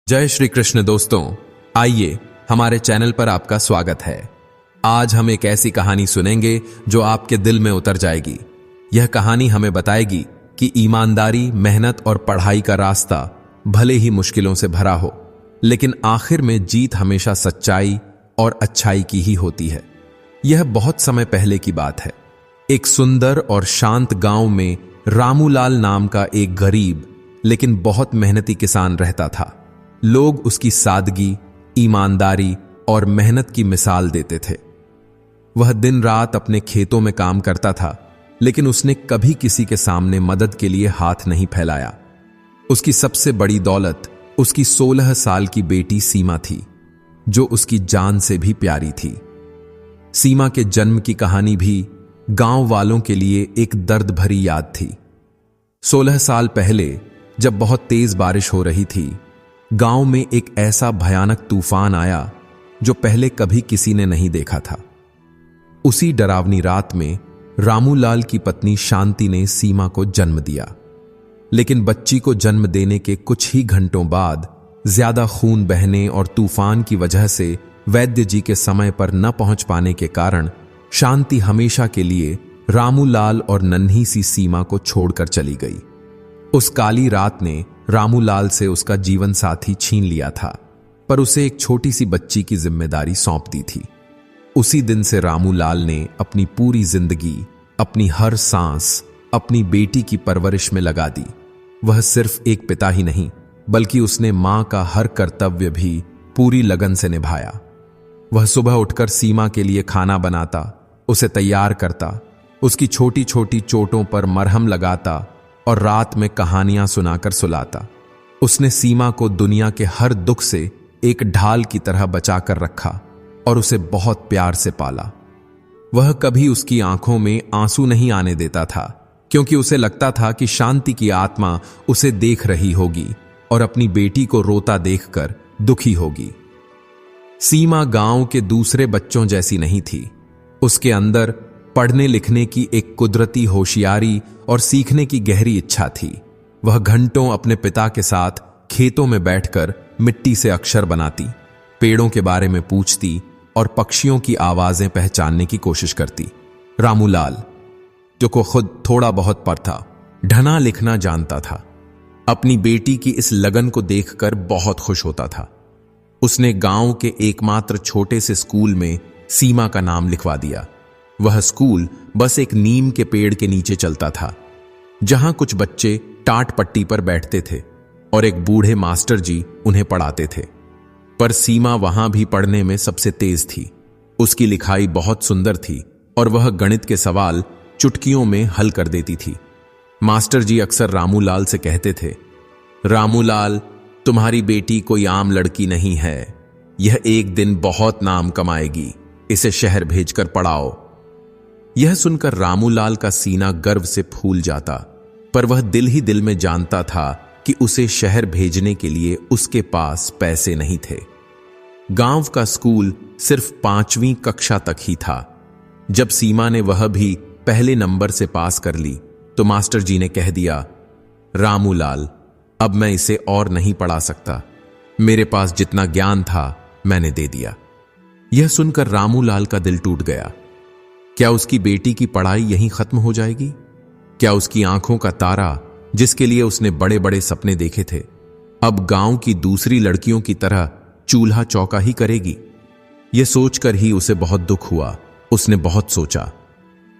जय श्री कृष्ण दोस्तों, आइए हमारे चैनल पर आपका स्वागत है। आज हम एक ऐसी कहानी सुनेंगे जो आपके दिल में उतर जाएगी। यह कहानी हमें बताएगी कि ईमानदारी, मेहनत और पढ़ाई का रास्ता भले ही मुश्किलों से भरा हो, लेकिन आखिर में जीत हमेशा सच्चाई और अच्छाई की ही होती है। यह बहुत समय पहले की बात है। एक सुंदर और शांत गांव में रामूलाल नाम का एक गरीब लेकिन बहुत मेहनती किसान रहता था। लोग उसकी सादगी, ईमानदारी और मेहनत की मिसाल देते थे। वह दिन रात अपने खेतों में काम करता था, लेकिन उसने कभी किसी के सामने मदद के लिए हाथ नहीं फैलाया। उसकी सबसे बड़ी दौलत उसकी 16 साल की बेटी सीमा थी, जो उसकी जान से भी प्यारी थी। सीमा के जन्म की कहानी भी गांव वालों के लिए एक दर्द भरी याद थी। 16 साल पहले जब बहुत तेज बारिश हो रही थी, गांव में एक ऐसा भयानक तूफान आया जो पहले कभी किसी ने नहीं देखा था। उसी डरावनी रात में रामूलाल की पत्नी शांति ने सीमा को जन्म दिया, लेकिन बच्ची को जन्म देने के कुछ ही घंटों बाद ज्यादा खून बहने और तूफान की वजह से वैद्य जी के समय पर न पहुंच पाने के कारण शांति हमेशा के लिए रामूलाल और नन्ही सी सीमा को छोड़कर चली गई। उस काली रात ने रामूलाल से उसका जीवन साथी छीन लिया था, पर उसे एक छोटी सी बच्ची की जिम्मेदारी सौंप दी थी। उसी दिन से रामूलाल ने अपनी पूरी जिंदगी, अपनी हर सांस अपनी बेटी की परवरिश में लगा दी। वह सिर्फ एक पिता ही नहीं, बल्कि उसने मां का हर कर्तव्य भी पूरी लगन से निभाया। वह सुबह उठकर सीमा के लिए खाना बनाता, उसे तैयार करता, उसकी छोटी छोटी चोटों पर मरहम लगाता और रात में कहानियां सुनाकर सुलाता। उसने सीमा को दुनिया के हर दुख से एक ढाल की तरह बचाकर रखा और उसे बहुत प्यार से पाला। वह कभी उसकी आंखों में आंसू नहीं आने देता था, क्योंकि उसे लगता था कि शांति की आत्मा उसे देख रही होगी और अपनी बेटी को रोता देखकर दुखी होगी। सीमा गांव के दूसरे बच्चों जैसी नहीं थी। उसके अंदर पढ़ने लिखने की एक कुदरती होशियारी और सीखने की गहरी इच्छा थी। वह घंटों अपने पिता के साथ खेतों में बैठकर मिट्टी से अक्षर बनाती, पेड़ों के बारे में पूछती और पक्षियों की आवाजें पहचानने की कोशिश करती। रामूलाल, जो को खुद थोड़ा बहुत पढ़ता, ढना लिखना जानता था, अपनी बेटी की इस लगन को देखकर बहुत खुश होता था। उसने गांव के एकमात्र छोटे से स्कूल में सीमा का नाम लिखवा दिया। वह स्कूल बस एक नीम के पेड़ के नीचे चलता था, जहां कुछ बच्चे टाट पट्टी पर बैठते थे और एक बूढ़े मास्टर जी उन्हें पढ़ाते थे। पर सीमा वहां भी पढ़ने में सबसे तेज थी। उसकी लिखाई बहुत सुंदर थी और वह गणित के सवाल चुटकियों में हल कर देती थी। मास्टर जी अक्सर रामूलाल से कहते थे, रामूलाल, तुम्हारी बेटी कोई आम लड़की नहीं है। यह एक दिन बहुत नाम कमाएगी। इसे शहर भेजकर पढ़ाओ। यह सुनकर रामूलाल का सीना गर्व से फूल जाता, पर वह दिल ही दिल में जानता था कि उसे शहर भेजने के लिए उसके पास पैसे नहीं थे। गांव का स्कूल सिर्फ 5वीं कक्षा तक ही था। जब सीमा ने वह भी पहले नंबर से पास कर ली, तो मास्टर जी ने कह दिया, रामूलाल, अब मैं इसे और नहीं पढ़ा सकता। मेरे पास जितना ज्ञान था मैंने दे दिया। यह सुनकर रामूलाल का दिल टूट गया। क्या उसकी बेटी की पढ़ाई यहीं खत्म हो जाएगी? क्या उसकी आंखों का तारा, जिसके लिए उसने बड़े बड़े सपने देखे थे, अब गांव की दूसरी लड़कियों की तरह चूल्हा चौका ही करेगी? यह सोचकर ही उसे बहुत दुख हुआ। उसने बहुत सोचा।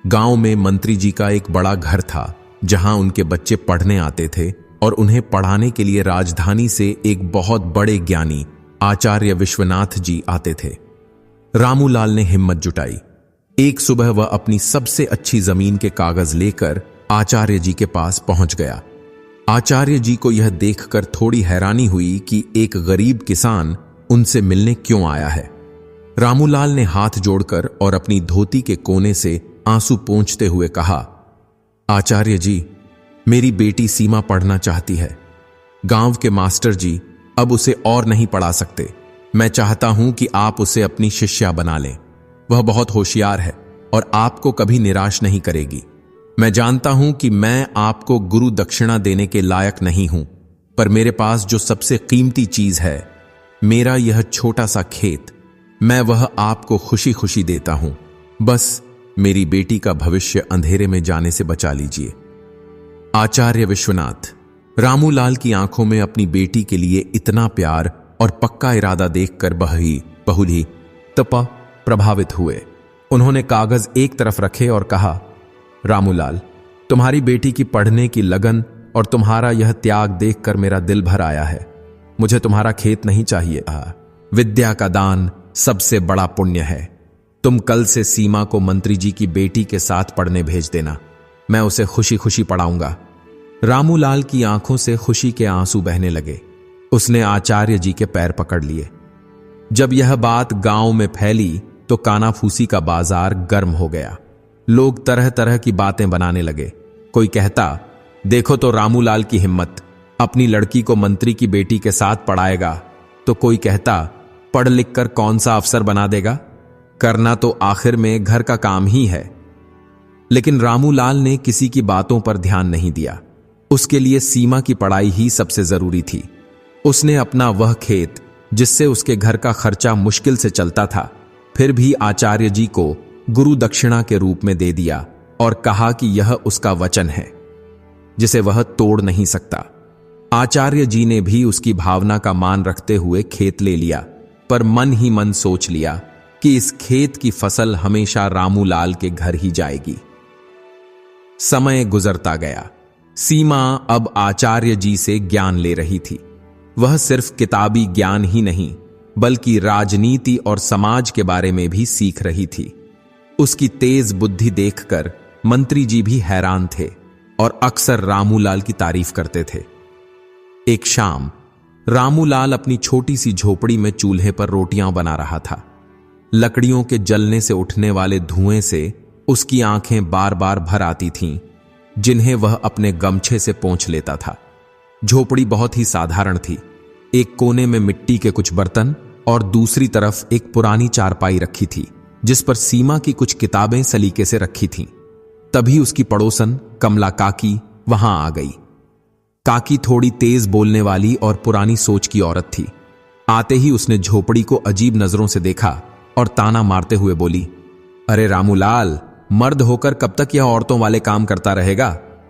गांव में मंत्री जी का एक बड़ा घर था, जहां उनके बच्चे पढ़ने आते थे और उन्हें पढ़ाने के लिए राजधानी से एक बहुत बड़े ज्ञानी आचार्य विश्वनाथ जी आते थे। रामूलाल ने हिम्मत जुटाई। एक सुबह वह अपनी सबसे अच्छी जमीन के कागज लेकर आचार्य जी के पास पहुंच गया। आचार्य जी को यह देखकर थोड़ी हैरानी हुई कि एक गरीब किसान उनसे मिलने क्यों आया है। रामूलाल ने हाथ जोड़कर और अपनी धोती के कोने से आंसू पोंछते हुए कहा, आचार्य जी, मेरी बेटी सीमा पढ़ना चाहती है। गांव के मास्टर जी अब उसे और नहीं पढ़ा सकते। मैं चाहता हूं कि आप उसे अपनी शिष्या बना लें। वह बहुत होशियार है और आपको कभी निराश नहीं करेगी। मैं जानता हूं कि मैं आपको गुरु दक्षिणा देने के लायक नहीं हूं, पर मेरे पास जो सबसे कीमती चीज है, मेरा यह छोटा सा खेत, मैं वह आपको खुशी खुशी देता हूं। बस मेरी बेटी का भविष्य अंधेरे में जाने से बचा लीजिए। आचार्य विश्वनाथ रामूलाल की आंखों में अपनी बेटी के लिए इतना प्यार और पक्का इरादा देखकर बहुली तपा प्रभावित हुए। उन्होंने कागज एक तरफ रखे और कहा, रामूलाल, तुम्हारी बेटी की पढ़ने की लगन और तुम्हारा यह त्याग देखकर मेरा दिल भर आया है। मुझे तुम्हारा खेत नहीं चाहिए। विद्या का दान सबसे बड़ा पुण्य है। तुम कल से सीमा को मंत्री जी की बेटी के साथ पढ़ने भेज देना। मैं उसे खुशी खुशी पढ़ाऊंगा। रामूलाल की आंखों से खुशी के आंसू बहने लगे। उसने आचार्य जी के पैर पकड़ लिए। जब यह बात गांव में फैली तो कानाफूसी का बाजार गर्म हो गया। लोग तरह तरह की बातें बनाने लगे। कोई कहता, देखो तो रामूलाल की हिम्मत, अपनी लड़की को मंत्री की बेटी के साथ पढ़ाएगा। तो कोई कहता, पढ़ लिख कर कौन सा अफसर बना देगा, करना तो आखिर में घर का काम ही है। लेकिन रामूलाल ने किसी की बातों पर ध्यान नहीं दिया। उसके लिए सीमा की पढ़ाई ही सबसे जरूरी थी। उसने अपना वह खेत, जिससे उसके घर का खर्चा मुश्किल से चलता था, फिर भी आचार्य जी को गुरु दक्षिणा के रूप में दे दिया और कहा कि यह उसका वचन है जिसे वह तोड़ नहीं सकता। आचार्य जी ने भी उसकी भावना का मान रखते हुए खेत ले लिया, पर मन ही मन सोच लिया कि इस खेत की फसल हमेशा रामूलाल के घर ही जाएगी। समय गुजरता गया। सीमा अब आचार्य जी से ज्ञान ले रही थी। वह सिर्फ किताबी ज्ञान ही नहीं, बल्कि राजनीति और समाज के बारे में भी सीख रही थी। उसकी तेज बुद्धि देखकर मंत्री जी भी हैरान थे और अक्सर रामूलाल की तारीफ करते थे। एक शाम रामूलाल अपनी छोटी सी झोपड़ी में चूल्हे पर रोटियां बना रहा था। लकड़ियों के जलने से उठने वाले धुएं से उसकी आंखें बार बार भर आती थीं, जिन्हें वह अपने गमछे से पोंछ लेता था। झोपड़ी बहुत ही साधारण थी। एक कोने में मिट्टी के कुछ बर्तन और दूसरी तरफ एक पुरानी चारपाई रखी थी, जिस पर सीमा की कुछ किताबें सलीके से रखी थीं। तभी उसकी पड़ोसन कमला काकी वहां आ गई। काकी थोड़ी तेज बोलने वाली और पुरानी सोच की औरत थी। आते ही उसने झोपड़ी को अजीब नजरों से देखा और ताना मारते हुए बोली, अरे रामूलाल, मर्द होकर कब तक यह औरतों वाले काम करता रहेगा?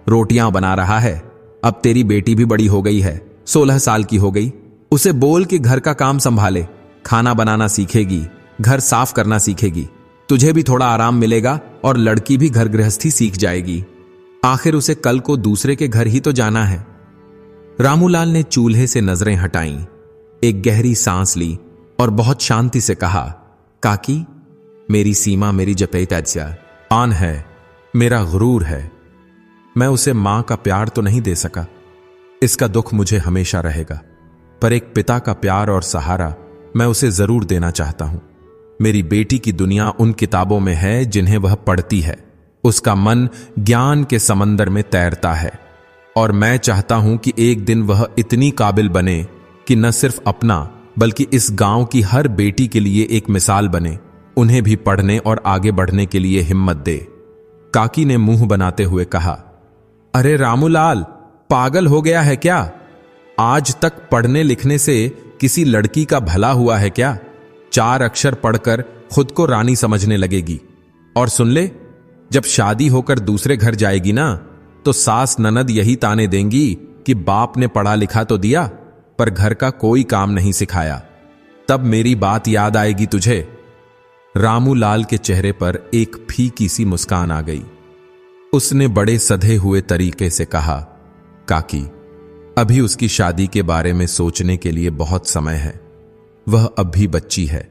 रोटियां बना रहा है। अब तेरी बेटी भी बड़ी हो गई है, 16 साल की हो गई। उसे बोल कि घर का काम संभाले, खाना बनाना सीखेगी, घर साफ करना सीखेगी। तुझे भी थोड़ा आराम मिलेगा और लड़की भी घर गृहस्थी सीख जाएगी। आखिर उसे कल को दूसरे के घर ही तो जाना है। रामूलाल ने चूल्हे से नजरें हटाईं, एक गहरी सांस ली और बहुत शांति से कहा, काकी, मेरी सीमा मेरी जपेता आन है, मेरा गुरूर है। मैं उसे मां का प्यार तो नहीं दे सका, इसका दुख मुझे हमेशा रहेगा, पर एक पिता का प्यार और सहारा मैं उसे जरूर देना चाहता हूं। मेरी बेटी की दुनिया उन किताबों में है जिन्हें वह पढ़ती है। उसका मन ज्ञान के समंदर में तैरता है और मैं चाहता हूं कि एक दिन वह इतनी काबिल बने कि न सिर्फ अपना बल्कि इस गांव की हर बेटी के लिए एक मिसाल बने, उन्हें भी पढ़ने और आगे बढ़ने के लिए हिम्मत दे। काकी ने मुंह बनाते हुए कहा, अरे रामूलाल, पागल हो गया है क्या? आज तक पढ़ने लिखने से किसी लड़की का भला हुआ है क्या? 4 अक्षर पढ़कर खुद को रानी समझने लगेगी। और सुन ले, जब शादी होकर दूसरे घर जाएगी ना, तो सास ननद यही ताने देंगी कि बाप ने पढ़ा लिखा तो दिया पर घर का कोई काम नहीं सिखाया। तब मेरी बात याद आएगी तुझे। रामूलाल के चेहरे पर एक फीकी सी मुस्कान आ गई। उसने बड़े सधे हुए तरीके से कहा, काकी, अभी उसकी शादी के बारे में सोचने के लिए बहुत समय है। वह अब भी बच्ची है।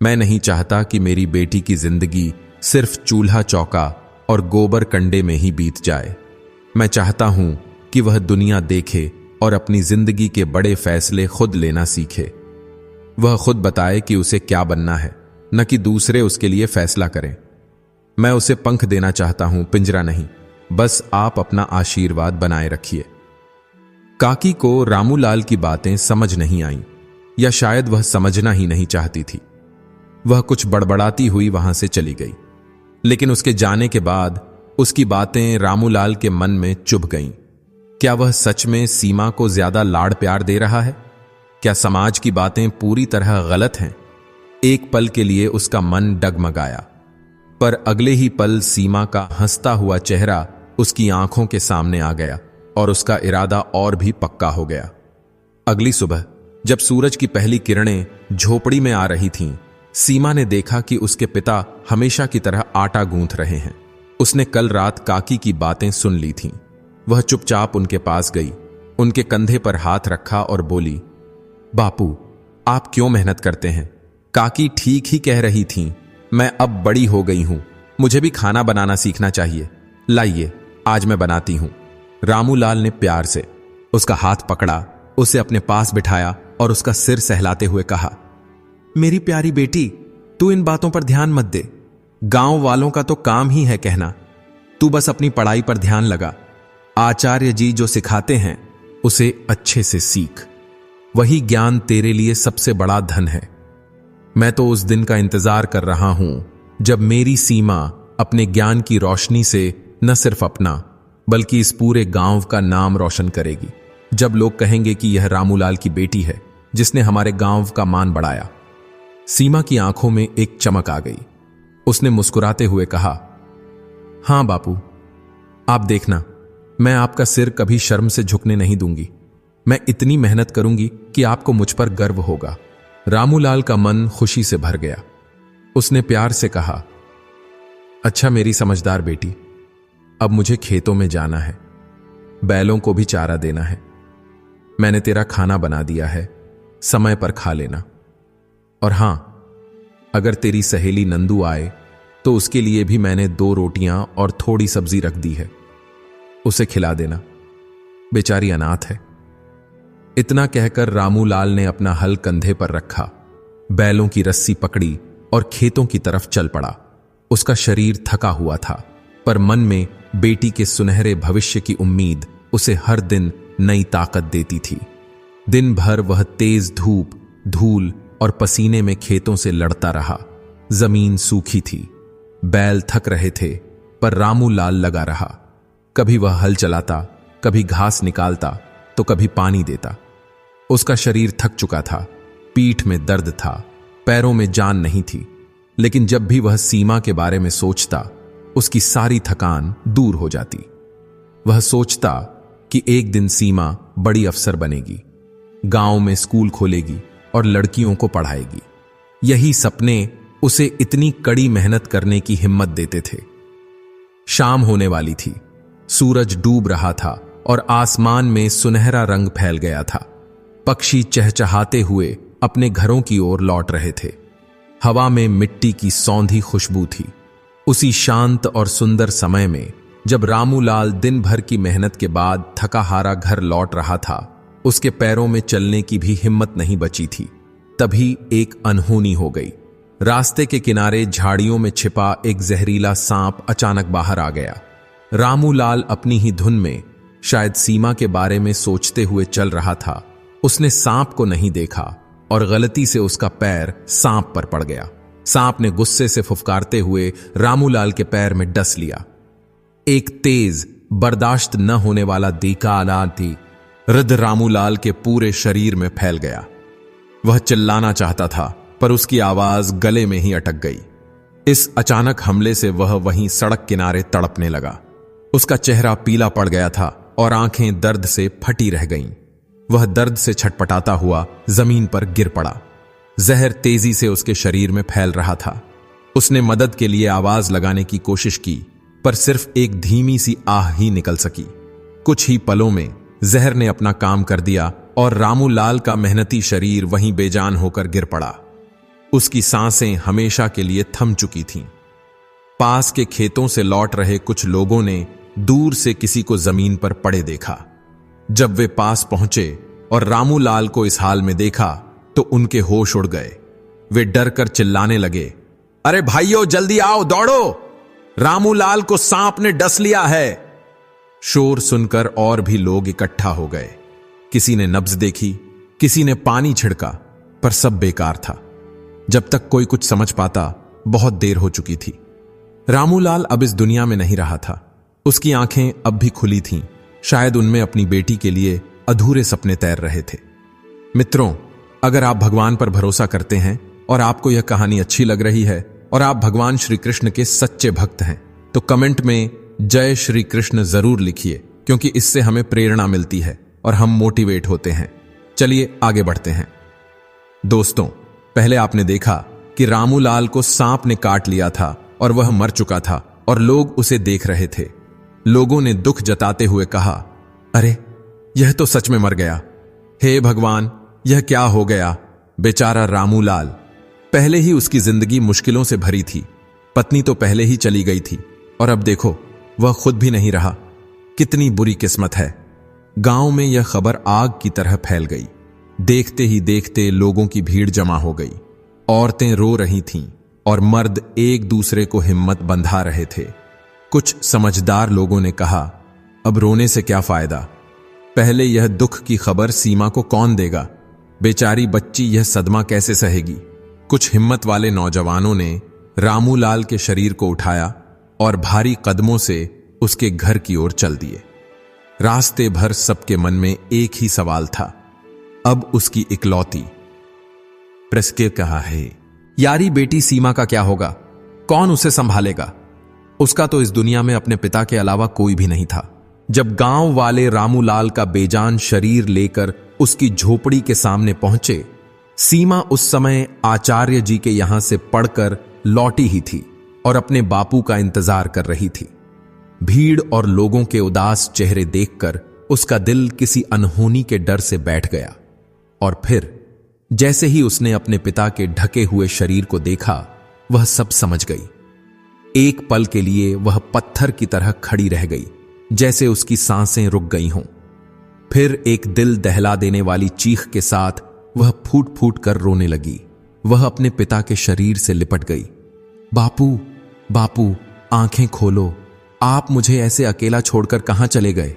मैं नहीं चाहता कि मेरी बेटी की जिंदगी सिर्फ चूल्हा चौका और गोबर कंडे में ही बीत जाए। मैं चाहता हूं कि वह दुनिया देखे और अपनी जिंदगी के बड़े फैसले खुद लेना सीखे। वह खुद बताए कि उसे क्या बनना है, न कि दूसरे उसके लिए फैसला करें। मैं उसे पंख देना चाहता हूं, पिंजरा नहीं। बस आप अपना आशीर्वाद बनाए रखिए। काकी को रामूलाल की बातें समझ नहीं आईं, या शायद वह समझना ही नहीं चाहती थी। वह कुछ बड़बड़ाती हुई वहां से चली गई। लेकिन उसके जाने के बाद उसकी बातें रामूलाल के मन में चुभ गईं। क्या वह सच में सीमा को ज्यादा लाड़ प्यार दे रहा है? क्या समाज की बातें पूरी तरह गलत हैं? एक पल के लिए उसका मन डगमगाया, पर अगले ही पल सीमा का हंसता हुआ चेहरा उसकी आंखों के सामने आ गया और उसका इरादा और भी पक्का हो गया। अगली सुबह जब सूरज की पहली किरणें झोपड़ी में आ रही थीं, सीमा ने देखा कि उसके पिता हमेशा की तरह आटा गूंथ रहे हैं। उसने कल रात काकी की बातें सुन ली थीं। वह चुपचाप उनके पास गई, उनके कंधे पर हाथ रखा और बोली, बापू, आप क्यों मेहनत करते हैं? काकी ठीक ही कह रही थीं, मैं अब बड़ी हो गई हूं, मुझे भी खाना बनाना सीखना चाहिए। लाइए, आज मैं बनाती हूं। रामूलाल ने प्यार से उसका हाथ पकड़ा, उसे अपने पास बिठाया और उसका सिर सहलाते हुए कहा, मेरी प्यारी बेटी, तू इन बातों पर ध्यान मत दे। गांव वालों का तो काम ही है कहना। तू बस अपनी पढ़ाई पर ध्यान लगा। आचार्य जी जो सिखाते हैं उसे अच्छे से सीख। वही ज्ञान तेरे लिए सबसे बड़ा धन है। मैं तो उस दिन का इंतजार कर रहा हूं जब मेरी सीमा अपने ज्ञान की रोशनी से न सिर्फ अपना बल्कि इस पूरे गांव का नाम रोशन करेगी। जब लोग कहेंगे कि यह रामूलाल की बेटी है जिसने हमारे गांव का मान बढ़ाया। सीमा की आंखों में एक चमक आ गई। उसने मुस्कुराते हुए कहा, हां बापू, आप देखना, मैं आपका सिर कभी शर्म से झुकने नहीं दूंगी। मैं इतनी मेहनत करूंगी कि आपको मुझ पर गर्व होगा। रामूलाल का मन खुशी से भर गया। उसने प्यार से कहा, अच्छा मेरी समझदार बेटी, अब मुझे खेतों में जाना है, बैलों को भी चारा देना है। मैंने तेरा खाना बना दिया है, समय पर खा लेना। और हां, अगर तेरी सहेली नंदू आए तो उसके लिए भी मैंने 2 रोटियां और थोड़ी सब्जी रख दी है, उसे खिला देना, बेचारी अनाथ है। इतना कहकर रामूलाल ने अपना हल कंधे पर रखा, बैलों की रस्सी पकड़ी और खेतों की तरफ चल पड़ा। उसका शरीर थका हुआ था, पर मन में बेटी के सुनहरे भविष्य की उम्मीद उसे हर दिन नई ताकत देती थी। दिन भर वह तेज धूप, धूल और पसीने में खेतों से लड़ता रहा। जमीन सूखी थी, बैल थक रहे थे, पर रामूलाल लगा रहा। कभी वह हल चलाता, कभी घास निकालता तो कभी पानी देता। उसका शरीर थक चुका था, पीठ में दर्द था, पैरों में जान नहीं थी, लेकिन जब भी वह सीमा के बारे में सोचता, उसकी सारी थकान दूर हो जाती। वह सोचता कि एक दिन सीमा बड़ी अफसर बनेगी, गांव में स्कूल खोलेगी और लड़कियों को पढ़ाएगी। यही सपने उसे इतनी कड़ी मेहनत करने की हिम्मत देते थे। शाम होने वाली थी, सूरज डूब रहा था और आसमान में सुनहरा रंग फैल गया था। पक्षी चहचहाते हुए अपने घरों की ओर लौट रहे थे। हवा में मिट्टी की सौंधी खुशबू थी। उसी शांत और सुंदर समय में जब रामूलाल दिन भर की मेहनत के बाद थका हारा घर लौट रहा था, उसके पैरों में चलने की भी हिम्मत नहीं बची थी। तभी एक अनहोनी हो गई। रास्ते के किनारे झाड़ियों में छिपा एक जहरीला सांप अचानक बाहर आ गया। रामूलाल अपनी ही धुन में शायद सीमा के बारे में सोचते हुए चल रहा था। उसने सांप को नहीं देखा और गलती से उसका पैर सांप पर पड़ गया। सांप ने गुस्से से फुफकारते हुए रामूलाल के पैर में डस लिया। एक तेज, बर्दाश्त न होने वाला दीका आलाती रिद्ध रामूलाल के पूरे शरीर में फैल गया। वह चिल्लाना चाहता था, पर उसकी आवाज गले में ही अटक गई। इस अचानक हमले से वह वहीं सड़क किनारे तड़पने लगा। उसका चेहरा पीला पड़ गया था और आंखें दर्द से फटी रह गईं। वह दर्द से छटपटाता हुआ जमीन पर गिर पड़ा। जहर तेजी से उसके शरीर में फैल रहा था। उसने मदद के लिए आवाज लगाने की कोशिश की, पर सिर्फ एक धीमी सी आह ही निकल सकी। कुछ ही पलों में जहर ने अपना काम कर दिया और रामूलाल का मेहनती शरीर वहीं बेजान होकर गिर पड़ा। उसकी सांसें हमेशा के लिए थम चुकी थीं। पास के खेतों से लौट रहे कुछ लोगों ने दूर से किसी को जमीन पर पड़े देखा। जब वे पास पहुंचे और रामूलाल को इस हाल में देखा तो उनके होश उड़ गए। वे डर कर चिल्लाने लगे, अरे भाइयों, जल्दी आओ, दौड़ो, रामूलाल को सांप ने डस लिया है। शोर सुनकर और भी लोग इकट्ठा हो गए। किसी ने नब्ज देखी, किसी ने पानी छिड़का, पर सब बेकार था। जब तक कोई कुछ समझ पाता, बहुत देर हो चुकी थी। रामूलाल अब इस दुनिया में नहीं रहा था। उसकी आंखें अब भी खुली थीं, शायद उनमें अपनी बेटी के लिए अधूरे सपने तैर रहे थे। मित्रों, अगर आप भगवान पर भरोसा करते हैं और आपको यह कहानी अच्छी लग रही है और आप भगवान श्री कृष्ण के सच्चे भक्त हैं, तो कमेंट में जय श्री कृष्ण जरूर लिखिए, क्योंकि इससे हमें प्रेरणा मिलती है और हम मोटिवेट होते हैं। चलिए आगे बढ़ते हैं। दोस्तों, पहले आपने देखा कि रामूलाल को सांप ने काट लिया था और वह मर चुका था और लोग उसे देख रहे थे। लोगों ने दुख जताते हुए कहा, अरे यह तो सच में मर गया। हे भगवान, यह क्या हो गया? बेचारा रामूलाल। पहले ही उसकी जिंदगी मुश्किलों से भरी थी। पत्नी तो पहले ही चली गई थी और अब देखो वह खुद भी नहीं रहा। कितनी बुरी किस्मत है। गांव में यह खबर आग की तरह फैल गई। देखते ही देखते लोगों की भीड़ जमा हो गई। औरतें रो रही थीं और मर्द एक दूसरे को हिम्मत बंधा रहे थे। कुछ समझदार लोगों ने कहा, अब रोने से क्या फायदा? पहले यह दुख की खबर सीमा को कौन देगा? बेचारी बच्ची यह सदमा कैसे सहेगी? कुछ हिम्मत वाले नौजवानों ने रामूलाल के शरीर को उठाया और भारी कदमों से उसके घर की ओर चल दिए। रास्ते भर सबके मन में एक ही सवाल था, अब उसकी इकलौती प्रेस के कहा है, यारी बेटी सीमा का क्या होगा? कौन उसे संभालेगा? उसका तो इस दुनिया में अपने पिता के अलावा कोई भी नहीं था। जब गांव वाले रामूलाल का बेजान शरीर लेकर उसकी झोपड़ी के सामने पहुंचे, सीमा उस समय आचार्य जी के यहां से पढ़कर लौटी ही थी और अपने बापू का इंतजार कर रही थी। भीड़ और लोगों के उदास चेहरे देखकर उसका दिल किसी अनहोनी के डर से बैठ गया। और फिर जैसे ही उसने अपने पिता के ढके हुए शरीर को देखा, वह सब समझ गई। एक पल के लिए वह पत्थर की तरह खड़ी रह गई, जैसे उसकी सांसें रुक गई हों। फिर एक दिल दहला देने वाली चीख के साथ वह फूट फूट कर रोने लगी। वह अपने पिता के शरीर से लिपट गई। बापू, बापू, आंखें खोलो। आप मुझे ऐसे अकेला छोड़कर कहां चले गए?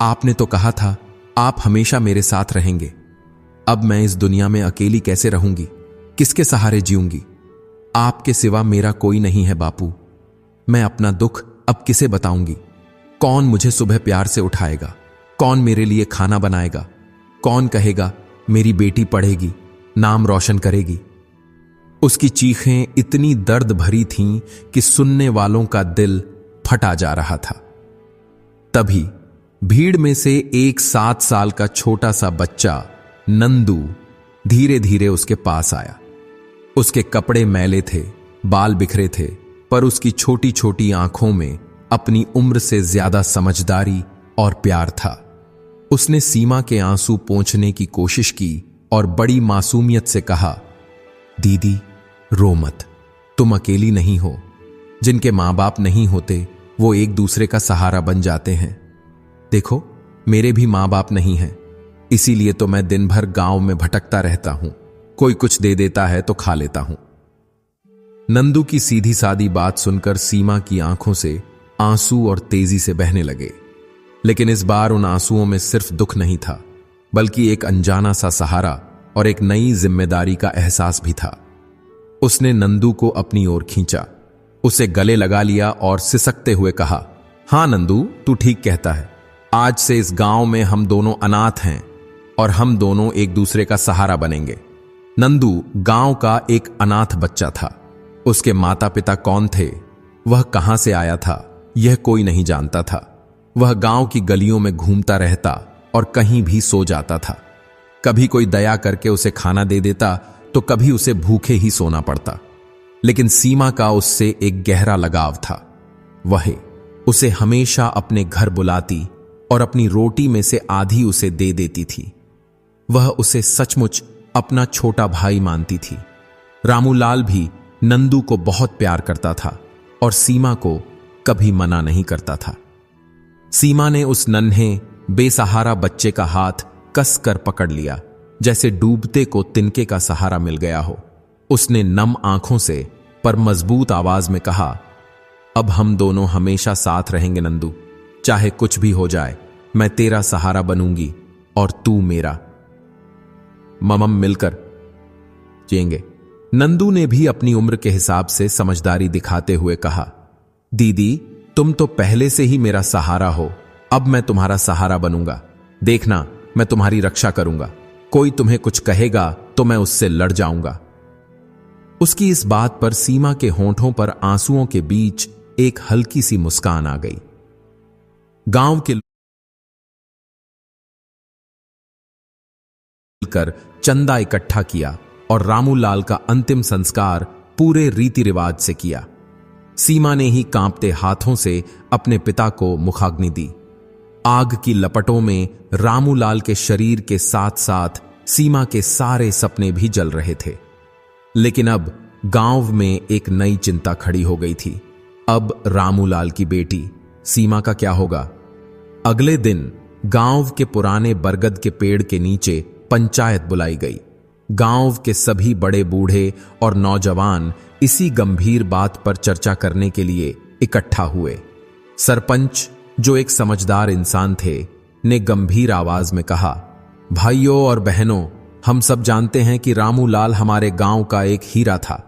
आपने तो कहा था आप हमेशा मेरे साथ रहेंगे। अब मैं इस दुनिया में अकेली कैसे रहूंगी? किसके सहारे जीऊंगी? आपके सिवा मेरा कोई नहीं है बापू। मैं अपना दुख अब किसे बताऊंगी? कौन मुझे सुबह प्यार से उठाएगा? कौन मेरे लिए खाना बनाएगा? कौन कहेगा मेरी बेटी पढ़ेगी, नाम रोशन करेगी? उसकी चीखें इतनी दर्द भरी थीं कि सुनने वालों का दिल फटा जा रहा था। तभी भीड़ में से एक 7 साल का छोटा सा बच्चा नंदू धीरे धीरे उसके पास आया। उसके कपड़े मैले थे, बाल बिखरे थे, पर उसकी छोटी छोटी आंखों में अपनी उम्र से ज्यादा समझदारी और प्यार था। उसने सीमा के आंसू पोंछने की कोशिश की और बड़ी मासूमियत से कहा, दीदी रो मत, तुम अकेली नहीं हो। जिनके मां बाप नहीं होते वो एक दूसरे का सहारा बन जाते हैं। देखो, मेरे भी मां बाप नहीं हैं, इसीलिए तो मैं दिन भर गांव में भटकता रहता हूं। कोई कुछ दे देता है तो खा लेता हूं। नंदू की सीधी सादी बात सुनकर सीमा की आंखों से आंसू और तेजी से बहने लगे। लेकिन इस बार उन आंसुओं में सिर्फ दुख नहीं था, बल्कि एक अनजाना सा सहारा और एक नई जिम्मेदारी का एहसास भी था। उसने नंदू को अपनी ओर खींचा, उसे गले लगा लिया और सिसकते हुए कहा, हां नंदू, तू ठीक कहता है। आज से इस गांव में हम दोनों अनाथ हैं और हम दोनों एक दूसरे का सहारा बनेंगे। नंदू गांव का एक अनाथ बच्चा था। उसके माता पिता कौन थे, वह कहां से आया था, यह कोई नहीं जानता था। वह गांव की गलियों में घूमता रहता और कहीं भी सो जाता था। कभी कोई दया करके उसे खाना दे देता तो कभी उसे भूखे ही सोना पड़ता। लेकिन सीमा का उससे एक गहरा लगाव था। वह उसे हमेशा अपने घर बुलाती और अपनी रोटी में से आधी उसे दे देती थी। वह उसे सचमुच अपना छोटा भाई मानती थी। रामूलाल भी नंदू को बहुत प्यार करता था और सीमा को कभी मना नहीं करता था। सीमा ने उस नन्हे बेसहारा बच्चे का हाथ कस कर पकड़ लिया, जैसे डूबते को तिनके का सहारा मिल गया हो। उसने नम आंखों से पर मजबूत आवाज में कहा, अब हम दोनों हमेशा साथ रहेंगे नंदू। चाहे कुछ भी हो जाए, मैं तेरा सहारा बनूंगी और तू मेरा। ममम मिलकर जिएंगे। नंदू ने भी अपनी उम्र के हिसाब से समझदारी दिखाते हुए कहा, दीदी तुम तो पहले से ही मेरा सहारा हो, अब मैं तुम्हारा सहारा बनूंगा। देखना, मैं तुम्हारी रक्षा करूंगा। कोई तुम्हें कुछ कहेगा तो मैं उससे लड़ जाऊंगा। उसकी इस बात पर सीमा के होंठों पर आंसुओं के बीच एक हल्की सी मुस्कान आ गई। गांव के मिलकर चंदा इकट्ठा किया और रामूलाल का अंतिम संस्कार पूरे रीति रिवाज से किया। सीमा ने ही कांपते हाथों से अपने पिता को मुखाग्नि दी। आग की लपटों में रामूलाल के शरीर के साथ साथ सीमा के सारे सपने भी जल रहे थे। लेकिन अब गांव में एक नई चिंता खड़ी हो गई थी। अब रामूलाल की बेटी सीमा का क्या होगा? अगले दिन गांव के पुराने बरगद के पेड़ के नीचे पंचायत बुलाई गई। गांव के सभी बड़े बूढ़े और नौजवान इसी गंभीर बात पर चर्चा करने के लिए इकट्ठा हुए। सरपंच, जो एक समझदार इंसान थे, ने गंभीर आवाज में कहा, भाइयों और बहनों, हम सब जानते हैं कि रामूलाल हमारे गांव का एक हीरा था।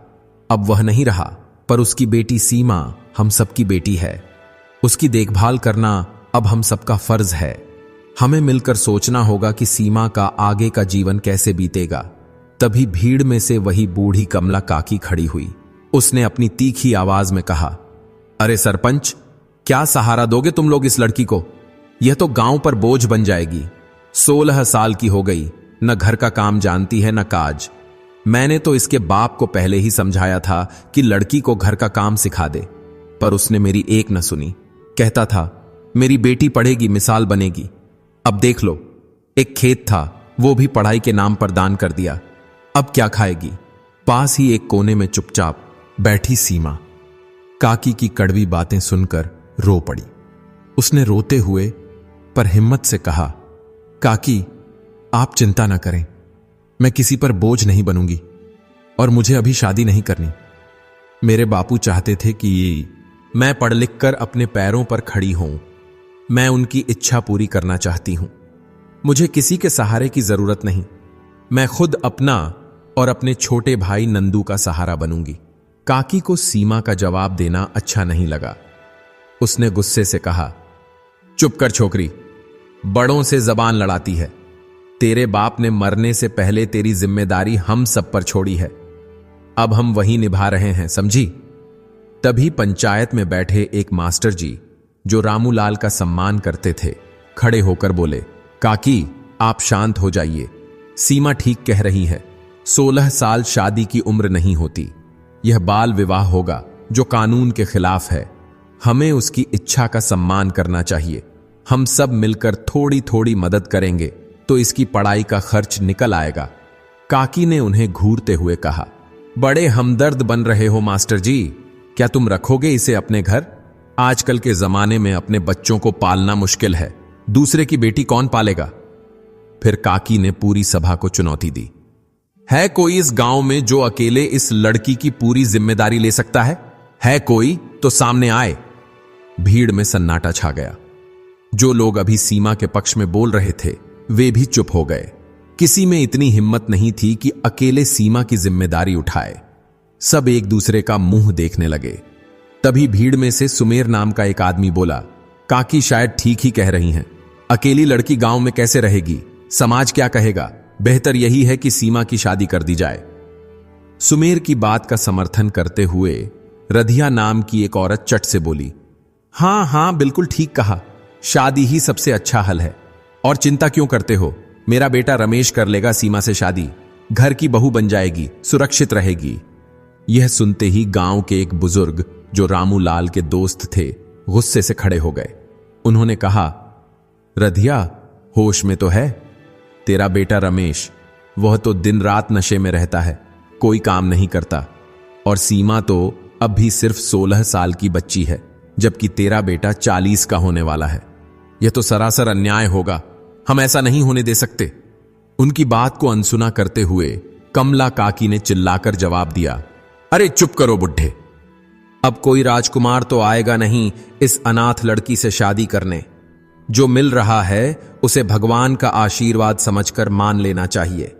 अब वह नहीं रहा, पर उसकी बेटी सीमा हम सबकी बेटी है। उसकी देखभाल करना अब हम सबका फर्ज है। हमें मिलकर सोचना होगा कि सीमा का आगे का जीवन कैसे बीतेगा। तभी भीड़ में से वही बूढ़ी कमला काकी खड़ी हुई। उसने अपनी तीखी आवाज में कहा, अरे सरपंच, क्या सहारा दोगे तुम लोग इस लड़की को? यह तो गांव पर बोझ बन जाएगी। 16 साल की हो गई, न घर का काम जानती है न काज। मैंने तो इसके बाप को पहले ही समझाया था कि लड़की को घर का काम सिखा दे, पर उसने मेरी एक न सुनी। कहता था मेरी बेटी पढ़ेगी, मिसाल बनेगी। अब देख लो, एक खेत था, वो भी पढ़ाई के नाम पर दान कर दिया। अब क्या खाएगी? पास ही एक कोने में चुपचाप बैठी सीमा काकी की कड़वी बातें सुनकर रो पड़ी। उसने रोते हुए पर हिम्मत से कहा, काकी, आप चिंता ना करें, मैं किसी पर बोझ नहीं बनूंगी और मुझे अभी शादी नहीं करनी। मेरे बापू चाहते थे कि मैं पढ़ लिख कर अपने पैरों पर खड़ी हूं। मैं उनकी इच्छा पूरी करना चाहती हूं। मुझे किसी के सहारे की जरूरत नहीं। मैं खुद अपना और अपने छोटे भाई नंदू का सहारा बनूंगी। काकी को सीमा का जवाब देना अच्छा नहीं लगा। उसने गुस्से से कहा, चुप कर छोकरी, बड़ों से जबान लड़ाती है। तेरे बाप ने मरने से पहले तेरी जिम्मेदारी हम सब पर छोड़ी है। अब हम वही निभा रहे हैं, समझी? तभी पंचायत में बैठे एक मास्टर जी, जो रामूलाल का सम्मान करते थे, खड़े होकर बोले, काकी, आप शांत हो जाइए। सीमा ठीक कह रही है। 16 साल शादी की उम्र नहीं होती। यह बाल विवाह होगा जो कानून के खिलाफ है। हमें उसकी इच्छा का सम्मान करना चाहिए। हम सब मिलकर थोड़ी थोड़ी मदद करेंगे तो इसकी पढ़ाई का खर्च निकल आएगा। काकी ने उन्हें घूरते हुए कहा, बड़े हमदर्द बन रहे हो मास्टर जी। क्या तुम रखोगे इसे अपने घर? आजकल के जमाने में अपने बच्चों को पालना मुश्किल है, दूसरे की बेटी कौन पालेगा? फिर काकी ने पूरी सभा को चुनौती दी, है कोई इस गांव में जो अकेले इस लड़की की पूरी जिम्मेदारी ले सकता है? है कोई तो सामने आए। भीड़ में सन्नाटा छा गया। जो लोग अभी सीमा के पक्ष में बोल रहे थे, वे भी चुप हो गए। किसी में इतनी हिम्मत नहीं थी कि अकेले सीमा की जिम्मेदारी उठाए। सब एक दूसरे का मुंह देखने लगे। तभी भीड़ में से सुमेर नाम का एक आदमी बोला, काकी शायद ठीक ही कह रही हैं। अकेली लड़की गांव में कैसे रहेगी? समाज क्या कहेगा? बेहतर यही है कि सीमा की शादी कर दी जाए। सुमेर की बात का समर्थन करते हुए रधिया नाम की एक औरत चट से बोली, हां हां, बिल्कुल ठीक कहा। शादी ही सबसे अच्छा हल है। और चिंता क्यों करते हो? मेरा बेटा रमेश कर लेगा सीमा से शादी। घर की बहू बन जाएगी, सुरक्षित रहेगी। यह सुनते ही गांव के एक बुजुर्ग, जो रामूलाल के दोस्त थे, गुस्से से खड़े हो गए। उन्होंने कहा, रधिया, होश में तो है? तेरा बेटा रमेश, वह तो दिन रात नशे में रहता है, कोई काम नहीं करता। और सीमा तो अब भी सिर्फ 16 साल की बच्ची है, जबकि तेरा बेटा 40 का होने वाला है। यह तो सरासर अन्याय होगा। हम ऐसा नहीं होने दे सकते। उनकी बात को अनसुना करते हुए कमला काकी ने चिल्लाकर जवाब दिया, अरे चुप करो बुढ़े। अब कोई राजकुमार तो आएगा नहीं इस अनाथ लड़की से शादी करने। जो मिल रहा है उसे भगवान का आशीर्वाद समझकर मान लेना चाहिए।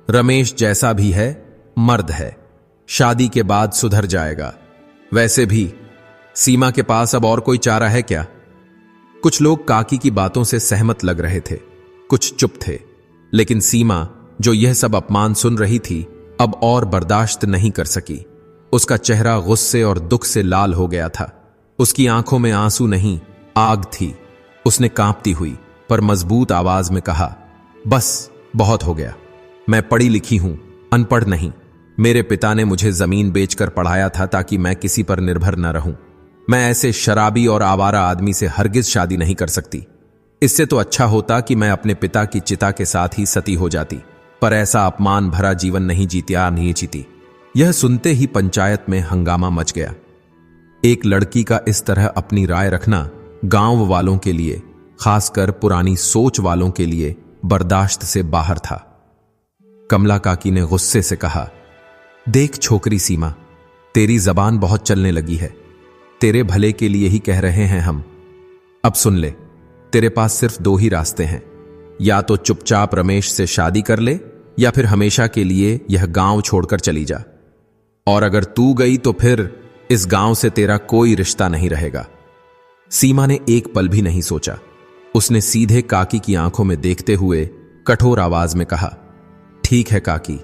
रमेश जैसा भी है, मर्द है, शादी के बाद सुधर जाएगा। वैसे भी सीमा के पास अब और कोई चारा है क्या? कुछ लोग काकी की बातों से सहमत लग रहे थे, कुछ चुप थे, लेकिन सीमा, जो यह सब अपमान सुन रही थी, अब और बर्दाश्त नहीं कर सकी। उसका चेहरा गुस्से और दुख से लाल हो गया था। उसकी आंखों में आंसू नहीं, आग थी। उसने कांपती हुई पर मजबूत आवाज में कहा, बस बहुत हो गया। मैं पढ़ी लिखी हूं, अनपढ़ नहीं। मेरे पिता ने मुझे जमीन बेचकर पढ़ाया था ताकि मैं किसी पर निर्भर न रहूं। मैं ऐसे शराबी और आवारा आदमी से हरगिज शादी नहीं कर सकती। इससे तो अच्छा होता कि मैं अपने पिता की चिता के साथ ही सती हो जाती, पर ऐसा अपमान भरा जीवन नहीं जीती। यह सुनते ही पंचायत में हंगामा मच गया। एक लड़की का इस तरह अपनी राय रखना गांव वालों के लिए, खासकर पुरानी सोच वालों के लिए, बर्दाश्त से बाहर था। कमला काकी ने गुस्से से कहा, देख छोकरी सीमा, तेरी जबान बहुत चलने लगी है। तेरे भले के लिए ही कह रहे हैं हम। अब सुन ले, तेरे पास सिर्फ दो ही रास्ते हैं। या तो चुपचाप रमेश से शादी कर ले, या फिर हमेशा के लिए यह गांव छोड़कर चली जा। और अगर तू गई तो फिर इस गांव से तेरा कोई रिश्ता नहीं रहेगा। सीमा ने एक पल भी नहीं सोचा। उसने सीधे काकी की आंखों में देखते हुए कठोर आवाज में कहा, ठीक है काकी,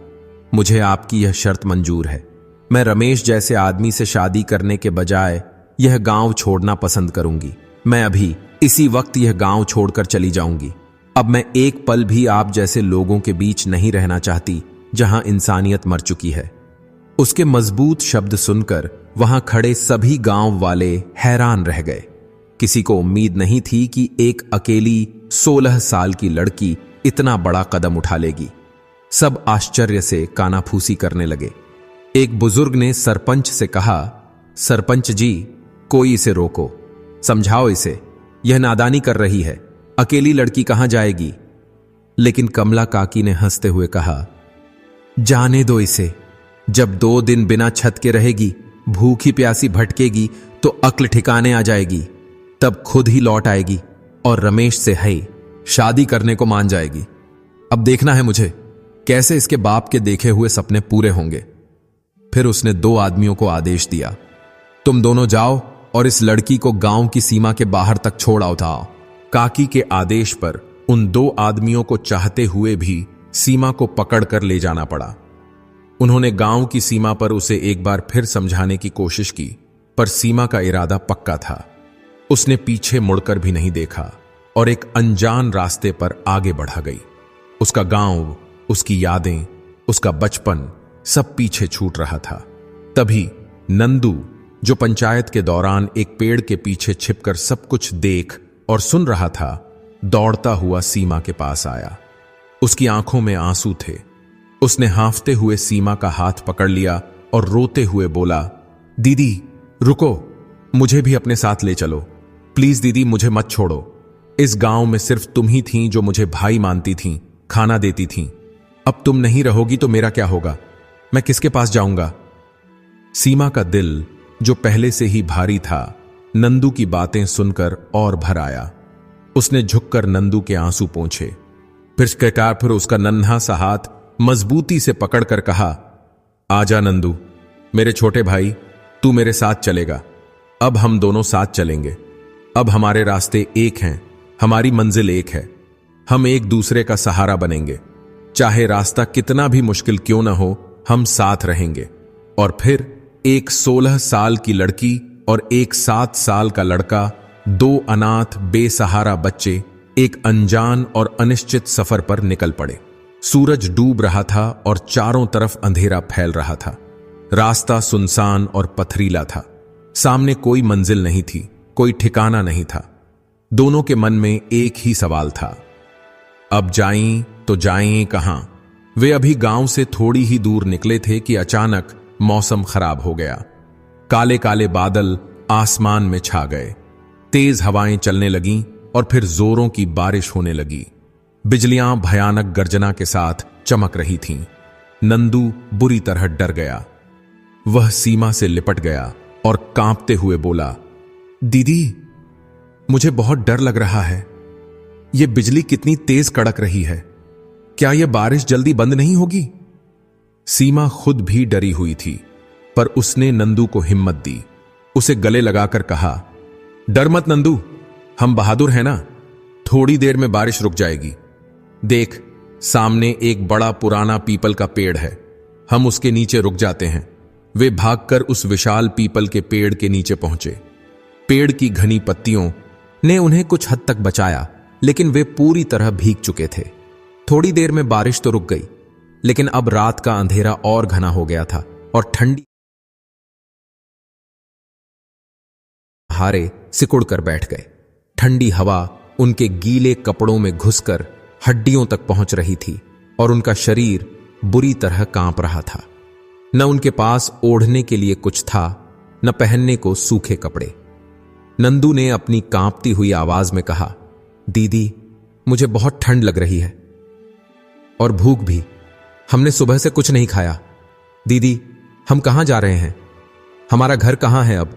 मुझे आपकी यह शर्त मंजूर है। मैं रमेश जैसे आदमी से शादी करने के बजाय यह गांव छोड़ना पसंद करूंगी। मैं अभी इसी वक्त यह गांव छोड़कर चली जाऊंगी। अब मैं एक पल भी आप जैसे लोगों के बीच नहीं रहना चाहती जहां इंसानियत मर चुकी है। उसके मजबूत शब्द सुनकर वहां खड़े सभी गांव वाले हैरान रह गए। किसी को उम्मीद नहीं थी कि एक अकेली 16 साल की लड़की इतना बड़ा कदम उठा लेगी। सब आश्चर्य से कानाफूसी करने लगे। एक बुजुर्ग ने सरपंच से कहा, सरपंच जी, कोई इसे रोको, समझाओ इसे, यह नादानी कर रही है। अकेली लड़की कहां जाएगी? लेकिन कमला काकी ने हंसते हुए कहा, जाने दो इसे। जब 2 दिन बिना छत के रहेगी, भूखी प्यासी भटकेगी तो अक्ल ठिकाने आ जाएगी। तब खुद ही लौट आएगी और रमेश से है शादी करने को मान जाएगी। अब देखना है मुझे कैसे इसके बाप के देखे हुए सपने पूरे होंगे। फिर उसने 2 आदमियों को आदेश दिया, तुम दोनों जाओ और इस लड़की को गांव की सीमा के बाहर तक छोड़ आओ। काकी के आदेश पर उन 2 आदमियों को चाहते हुए भी सीमा को पकड़कर ले जाना पड़ा। उन्होंने गांव की सीमा पर उसे एक बार फिर समझाने की कोशिश की, पर सीमा का इरादा पक्का था। उसने पीछे मुड़कर भी नहीं देखा और एक अनजान रास्ते पर आगे बढ़ा गई। उसका गांव, उसकी यादें, उसका बचपन सब पीछे छूट रहा था। तभी नंदू, जो पंचायत के दौरान एक पेड़ के पीछे छिपकर सब कुछ देख और सुन रहा था, दौड़ता हुआ सीमा के पास आया। उसकी आंखों में आंसू थे। उसने हांफते हुए सीमा का हाथ पकड़ लिया और रोते हुए बोला, दीदी रुको, मुझे भी अपने साथ ले चलो। प्लीज दीदी, मुझे मत छोड़ो। इस गांव में सिर्फ तुम ही थीं जो मुझे भाई मानती थीं, खाना देती थीं। अब तुम नहीं रहोगी तो मेरा क्या होगा? मैं किसके पास जाऊंगा? सीमा का दिल, जो पहले से ही भारी था, नंदू की बातें सुनकर और भर आया। उसने झुककर नंदू के आंसू पोंछे, फिर उसका नन्हा सा हाथ मजबूती से पकड़कर कहा, आजा नंदू, मेरे छोटे भाई, तू मेरे साथ चलेगा। अब हम दोनों साथ चलेंगे। अब हमारे रास्ते एक हैं, हमारी मंजिल एक है। हम एक दूसरे का सहारा बनेंगे। चाहे रास्ता कितना भी मुश्किल क्यों ना हो, हम साथ रहेंगे। और फिर एक 16 साल की लड़की और एक 7 साल का लड़का, 2 अनाथ बेसहारा बच्चे एक अनजान और अनिश्चित सफर पर निकल पड़े। सूरज डूब रहा था और चारों तरफ अंधेरा फैल रहा था। रास्ता सुनसान और पथरीला था। सामने कोई मंजिल नहीं थी, कोई ठिकाना नहीं था। दोनों के मन में एक ही सवाल था, अब जाएं तो जाएं कहां? वे अभी गांव से थोड़ी ही दूर निकले थे कि अचानक मौसम खराब हो गया। काले काले बादल आसमान में छा गए। तेज हवाएं चलने लगीं और फिर जोरों की बारिश होने लगी। बिजलियां भयानक गर्जना के साथ चमक रही थीं। नंदू बुरी तरह डर गया। वह सीमा से लिपट गया और कांपते हुए बोला, दीदी, मुझे बहुत डर लग रहा है। यह बिजली कितनी तेज कड़क रही है। क्या यह बारिश जल्दी बंद नहीं होगी? सीमा खुद भी डरी हुई थी, पर उसने नंदू को हिम्मत दी। उसे गले लगाकर कहा, डर मत नंदू, हम बहादुर हैं ना, थोड़ी देर में बारिश रुक जाएगी। देख, सामने एक बड़ा पुराना पीपल का पेड़ है, हम उसके नीचे रुक जाते हैं। वे भागकर उस विशाल पीपल के पेड़ के नीचे पहुंचे। पेड़ की घनी पत्तियों ने उन्हें कुछ हद तक बचाया, लेकिन वे पूरी तरह भीग चुके थे। थोड़ी देर में बारिश तो रुक गई, लेकिन अब रात का अंधेरा और घना हो गया था और ठंडी हारे सिकुड़ कर बैठ गए। ठंडी हवा उनके गीले कपड़ों में घुसकर हड्डियों तक पहुंच रही थी और उनका शरीर बुरी तरह कांप रहा था। न उनके पास ओढ़ने के लिए कुछ था, न पहनने को सूखे कपड़े। नंदू ने अपनी कांपती हुई आवाज में कहा, दीदी, मुझे बहुत ठंड लग रही है और भूख भी। हमने सुबह से कुछ नहीं खाया। दीदी, हम कहां जा रहे हैं? हमारा घर कहां है अब?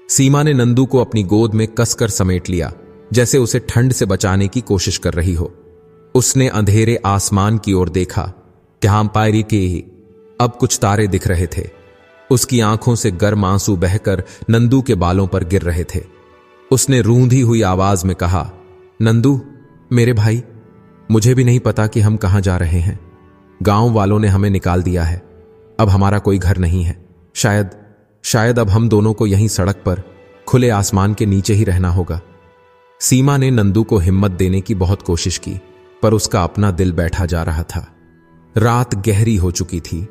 सीमा ने नंदू को अपनी गोद में कसकर समेट लिया, जैसे उसे ठंड से बचाने की कोशिश कर रही हो। उसने अंधेरे आसमान की ओर देखा। जहां पायरी के अब कुछ तारे दिख रहे थे। उसकी आंखों से गर्म आंसू बहकर नंदू के बालों पर गिर रहे थे। उसने रूंधी हुई आवाज में कहा, नंदू, मेरे भाई, मुझे भी नहीं पता कि हम कहां जा रहे हैं। गांव वालों ने हमें निकाल दिया है। अब हमारा कोई घर नहीं है। शायद अब हम दोनों को यहीं सड़क पर खुले आसमान के नीचे ही रहना होगा। सीमा ने नंदू को हिम्मत देने की बहुत कोशिश की, पर उसका अपना दिल बैठा जा रहा था। रात गहरी हो चुकी थी,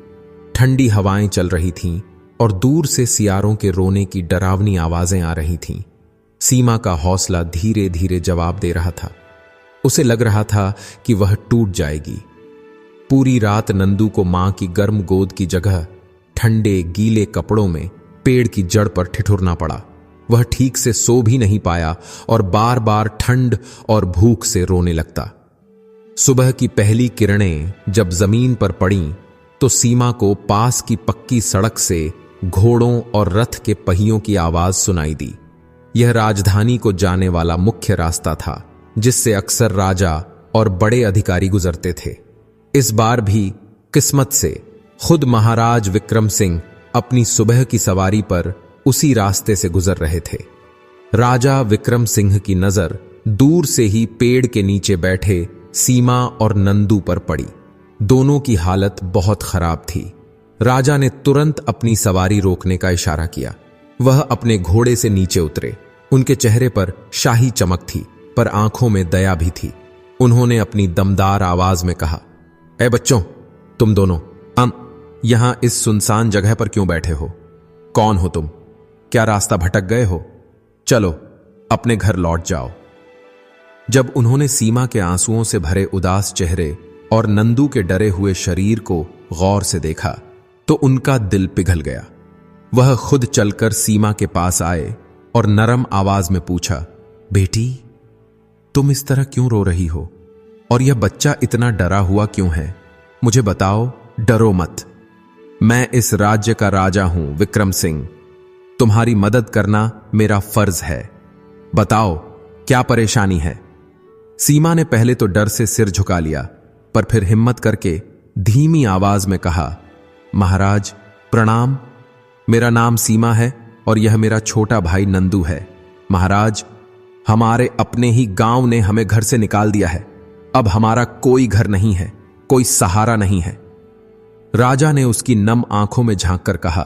ठंडी हवाएं चल रही थीं और दूर से सियारों के रोने की डरावनी आवाजें आ रही थीं। सीमा का हौसला धीरे धीरे जवाब दे रहा था। उसे लग रहा था कि वह टूट जाएगी। पूरी रात नंदू को मां की गर्म गोद की जगह ठंडे गीले कपड़ों में पेड़ की जड़ पर ठिठुरना पड़ा। वह ठीक से सो भी नहीं पाया और बार बार ठंड और भूख से रोने लगता। सुबह की पहली किरणें जब जमीन पर पड़ीं तो सीमा को पास की पक्की सड़क से घोड़ों और रथ के पहियों की आवाज सुनाई दी। यह राजधानी को जाने वाला मुख्य रास्ता था, जिससे अक्सर राजा और बड़े अधिकारी गुजरते थे। इस बार भी किस्मत से खुद महाराज विक्रम सिंह अपनी सुबह की सवारी पर उसी रास्ते से गुजर रहे थे। राजा विक्रम सिंह की नजर दूर से ही पेड़ के नीचे बैठे सीमा और नंदू पर पड़ी। दोनों की हालत बहुत खराब थी। राजा ने तुरंत अपनी सवारी रोकने का इशारा किया। वह अपने घोड़े से नीचे उतरे। उनके चेहरे पर शाही चमक थी, पर आंखों में दया भी थी। उन्होंने अपनी दमदार आवाज में कहा, ए बच्चों, तुम दोनों यहां इस सुनसान जगह पर क्यों बैठे हो? कौन हो तुम? क्या रास्ता भटक गए हो? चलो अपने घर लौट जाओ। जब उन्होंने सीमा के आंसुओं से भरे उदास चेहरे और नंदू के डरे हुए शरीर को गौर से देखा तो उनका दिल पिघल गया। वह खुद चलकर सीमा के पास आए और नरम आवाज में पूछा, बेटी, तुम इस तरह क्यों रो रही हो? और यह बच्चा इतना डरा हुआ क्यों है? मुझे बताओ, डरो मत। मैं इस राज्य का राजा हूं, विक्रम सिंह। तुम्हारी मदद करना मेरा फर्ज है। बताओ, क्या परेशानी है? सीमा ने पहले तो डर से सिर झुका लिया, पर फिर हिम्मत करके धीमी आवाज में कहा, महाराज प्रणाम। मेरा नाम सीमा है और यह मेरा छोटा भाई नंदू है। महाराज, हमारे अपने ही गांव ने हमें घर से निकाल दिया है। अब हमारा कोई घर नहीं है, कोई सहारा नहीं है। राजा ने उसकी नम आंखों में झांककर कहा,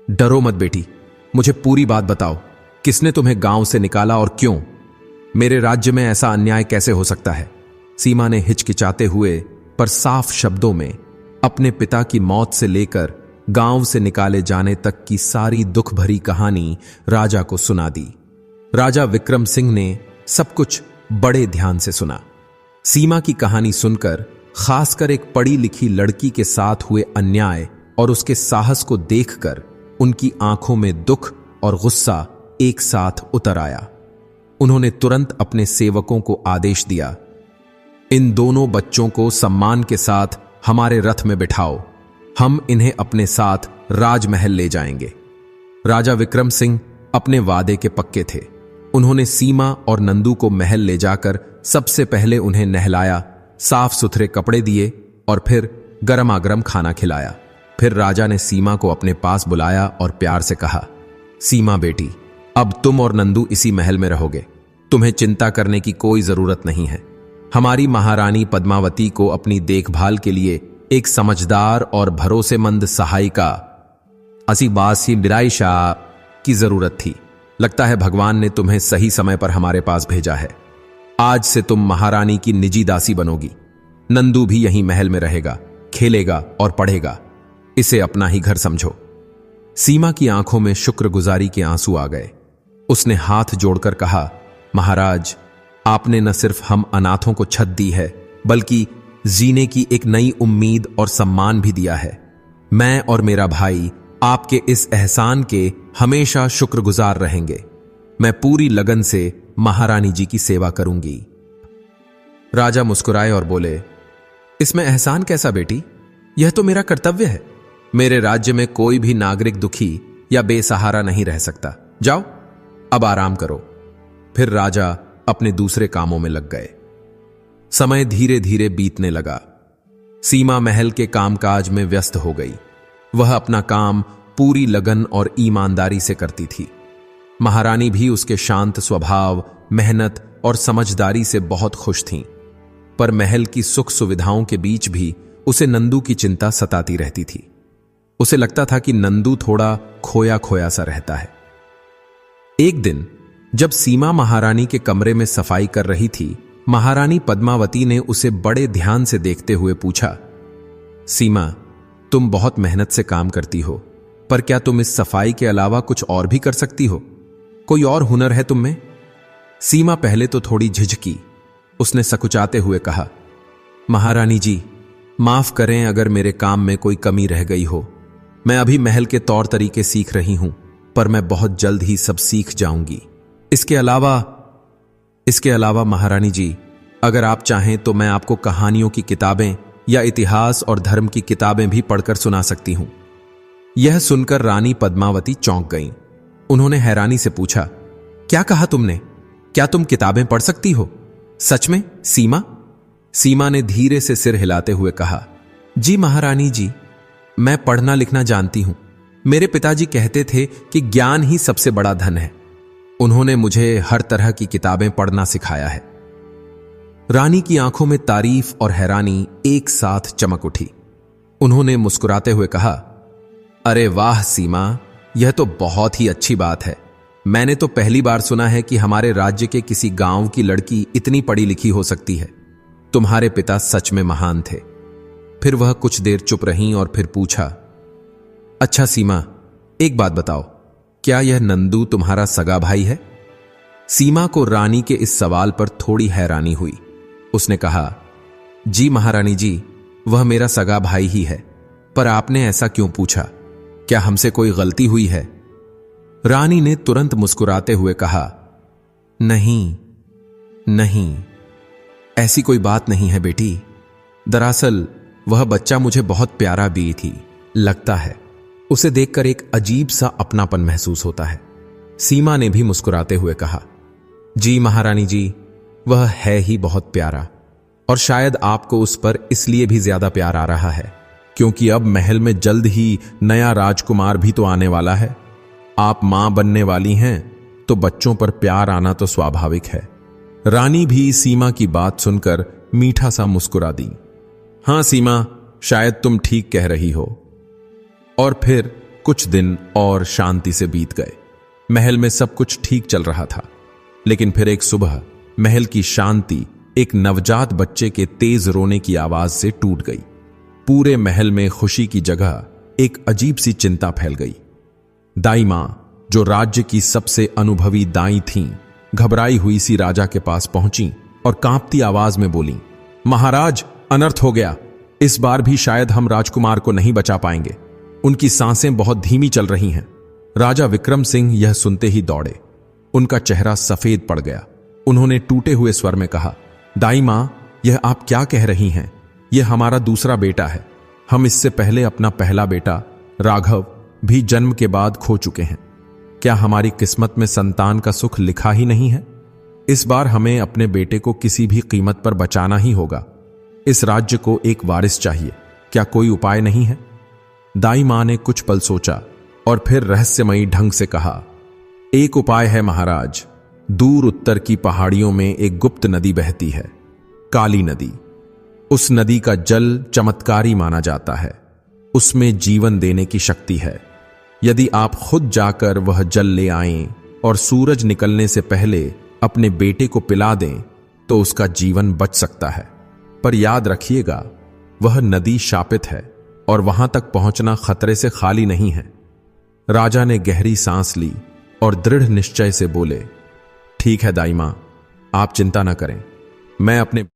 डरो मत बेटी, मुझे पूरी बात बताओ। किसने तुम्हें गांव से निकाला और क्यों? मेरे राज्य में ऐसा अन्याय कैसे हो सकता है? सीमा ने हिचकिचाते हुए पर साफ शब्दों में अपने पिता की मौत से लेकर गांव से निकाले जाने तक की सारी दुख भरी कहानी राजा को सुना दी। राजा विक्रम सिंह ने सब कुछ बड़े ध्यान से सुना। सीमा की कहानी सुनकर, खासकर एक पढ़ी लिखी लड़की के साथ हुए अन्याय और उसके साहस को देखकर उनकी आंखों में दुख और गुस्सा एक साथ उतर आया। उन्होंने तुरंत अपने सेवकों को आदेश दिया, इन दोनों बच्चों को सम्मान के साथ हमारे रथ में बिठाओ। हम इन्हें अपने साथ राजमहल ले जाएंगे। राजा विक्रम सिंह अपने वादे के पक्के थे। उन्होंने सीमा और नंदू को महल ले जाकर सबसे पहले उन्हें नहलाया, साफ सुथरे कपड़े दिए और फिर गरमागरम खाना खिलाया। फिर राजा ने सीमा को अपने पास बुलाया और प्यार से कहा, सीमा बेटी, अब तुम और नंदू इसी महल में रहोगे। तुम्हें चिंता करने की कोई जरूरत नहीं है। हमारी महारानी पद्मावती को अपनी देखभाल के लिए एक समझदार और भरोसेमंद सहायिका असीबासी बिराइशा की जरूरत थी। लगता है भगवान ने तुम्हें सही समय पर हमारे पास भेजा है। आज से तुम महारानी की निजी दासी बनोगी। नंदू भी यहीं महल में रहेगा, खेलेगा और पढ़ेगा। इसे अपना ही घर समझो। सीमा की आंखों में शुक्रगुजारी के आंसू आ गए। उसने हाथ जोड़कर कहा, महाराज, आपने न सिर्फ हम अनाथों को छत दी है, बल्कि जीने की एक नई उम्मीद और सम्मान भी दिया है। मैं और मेरा भाई आपके इस एहसान के हमेशा शुक्रगुजार रहेंगे। मैं पूरी लगन से महारानी जी की सेवा करूंगी। राजा मुस्कुराए और बोले, इसमें एहसान कैसा बेटी? यह तो मेरा कर्तव्य है। मेरे राज्य में कोई भी नागरिक दुखी या बेसहारा नहीं रह सकता। जाओ, अब आराम करो। फिर राजा अपने दूसरे कामों में लग गए। समय धीरे धीरे बीतने लगा। सीमा महल के कामकाज में व्यस्त हो गई। वह अपना काम पूरी लगन और ईमानदारी से करती थी। महारानी भी उसके शांत स्वभाव, मेहनत और समझदारी से बहुत खुश थीं। पर महल की सुख सुविधाओं के बीच भी उसे नंदू की चिंता सताती रहती थी। उसे लगता था कि नंदू थोड़ा खोया खोया सा रहता है। एक दिन जब सीमा महारानी के कमरे में सफाई कर रही थी, महारानी पद्मावती ने उसे बड़े ध्यान से देखते हुए पूछा, सीमा, तुम बहुत मेहनत से काम करती हो, पर क्या तुम इस सफाई के अलावा कुछ और भी कर सकती हो? कोई और हुनर है तुम में? सीमा पहले तो थोड़ी झिझकी। उसने सकुचाते हुए कहा, महारानी जी, माफ करें अगर मेरे काम में कोई कमी रह गई हो। मैं अभी महल के तौर तरीके सीख रही हूं, पर मैं बहुत जल्द ही सब सीख जाऊंगी। इसके अलावा महारानी जी, अगर आप चाहें तो मैं आपको कहानियों की किताबें या इतिहास और धर्म की किताबें भी पढ़कर सुना सकती हूं। यह सुनकर रानी पद्मावती चौंक गईं। उन्होंने हैरानी से पूछा, क्या कहा तुमने? क्या तुम किताबें पढ़ सकती हो? सच में सीमा? सीमा ने धीरे से सिर हिलाते हुए कहा, जी महारानी जी, मैं पढ़ना लिखना जानती हूं। मेरे पिताजी कहते थे कि ज्ञान ही सबसे बड़ा धन है। उन्होंने मुझे हर तरह की किताबें पढ़ना सिखाया है। रानी की आंखों में तारीफ और हैरानी एक साथ चमक उठी। उन्होंने मुस्कुराते हुए कहा, अरे वाह सीमा, यह तो बहुत ही अच्छी बात है। मैंने तो पहली बार सुना है कि हमारे राज्य के किसी गांव की लड़की इतनी पढ़ी लिखी हो सकती है। तुम्हारे पिता सच में महान थे। फिर वह कुछ देर चुप रहीं और फिर पूछा, अच्छा सीमा, एक बात बताओ, क्या यह नंदू तुम्हारा सगा भाई है? सीमा को रानी के इस सवाल पर थोड़ी हैरानी हुई। उसने कहा, जी महारानी जी, वह मेरा सगा भाई ही है। पर आपने ऐसा क्यों पूछा? क्या हमसे कोई गलती हुई है? रानी ने तुरंत मुस्कुराते हुए कहा, नहीं, ऐसी कोई बात नहीं है बेटी। दरअसल वह बच्चा मुझे बहुत प्यारा भी थी। लगता है उसे देखकर एक अजीब सा अपनापन महसूस होता है। सीमा ने भी मुस्कुराते हुए कहा, जी महारानी जी, वह है ही बहुत प्यारा, और शायद आपको उस पर इसलिए भी ज्यादा प्यार आ रहा है क्योंकि अब महल में जल्द ही नया राजकुमार भी तो आने वाला है। आप मां बनने वाली हैं, तो बच्चों पर प्यार आना तो स्वाभाविक है। रानी भी सीमा की बात सुनकर मीठा सा मुस्कुरा दी। हां सीमा, शायद तुम ठीक कह रही हो। और फिर कुछ दिन और शांति से बीत गए। महल में सब कुछ ठीक चल रहा था, लेकिन फिर एक सुबह महल की शांति एक नवजात बच्चे के तेज रोने की आवाज से टूट गई। पूरे महल में खुशी की जगह एक अजीब सी चिंता फैल गई। दाई मां, जो राज्य की सबसे अनुभवी दाई थीं, घबराई हुई सी राजा के पास पहुंची और कांपती आवाज में बोली, महाराज, अनर्थ हो गया। इस बार भी शायद हम राजकुमार को नहीं बचा पाएंगे। उनकी सांसें बहुत धीमी चल रही हैं। राजा विक्रम सिंह यह सुनते ही दौड़े। उनका चेहरा सफेद पड़ गया। उन्होंने टूटे हुए स्वर में कहा, दाई मां, यह आप क्या कह रही हैं? यह हमारा दूसरा बेटा है। हम इससे पहले अपना पहला बेटा राघव भी जन्म के बाद खो चुके हैं। क्या हमारी किस्मत में संतान का सुख लिखा ही नहीं है? इस बार हमें अपने बेटे को किसी भी कीमत पर बचाना ही होगा। इस राज्य को एक वारिस चाहिए। क्या कोई उपाय नहीं है? दाई मां ने कुछ पल सोचा और फिर रहस्यमयी ढंग से कहा, एक उपाय है महाराज। दूर उत्तर की पहाड़ियों में एक गुप्त नदी बहती है, काली नदी। उस नदी का जल चमत्कारी माना जाता है। उसमें जीवन देने की शक्ति है। यदि आप खुद जाकर वह जल ले आएं और सूरज निकलने से पहले अपने बेटे को पिला दें तो उसका जीवन बच सकता है। पर याद रखिएगा, वह नदी शापित है और वहां तक पहुंचना खतरे से खाली नहीं है। राजा ने गहरी सांस ली और दृढ़ निश्चय से बोले, ठीक है दाई मां, आप चिंता न करें, मैं अपने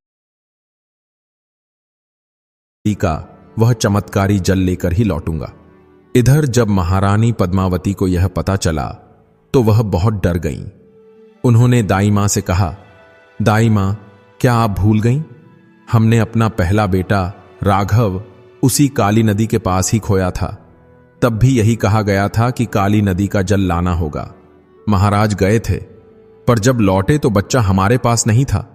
का वह चमत्कारी जल लेकर ही लौटूंगा। इधर जब महारानी पद्मावती को यह पता चला तो वह बहुत डर गईं। उन्होंने दाई मां से कहा, दाई मां, क्या आप भूल गईं? हमने अपना पहला बेटा राघव उसी काली नदी के पास ही खोया था। तब भी यही कहा गया था कि काली नदी का जल लाना होगा। महाराज गए थे, पर जब लौटे तो बच्चा हमारे पास नहीं था।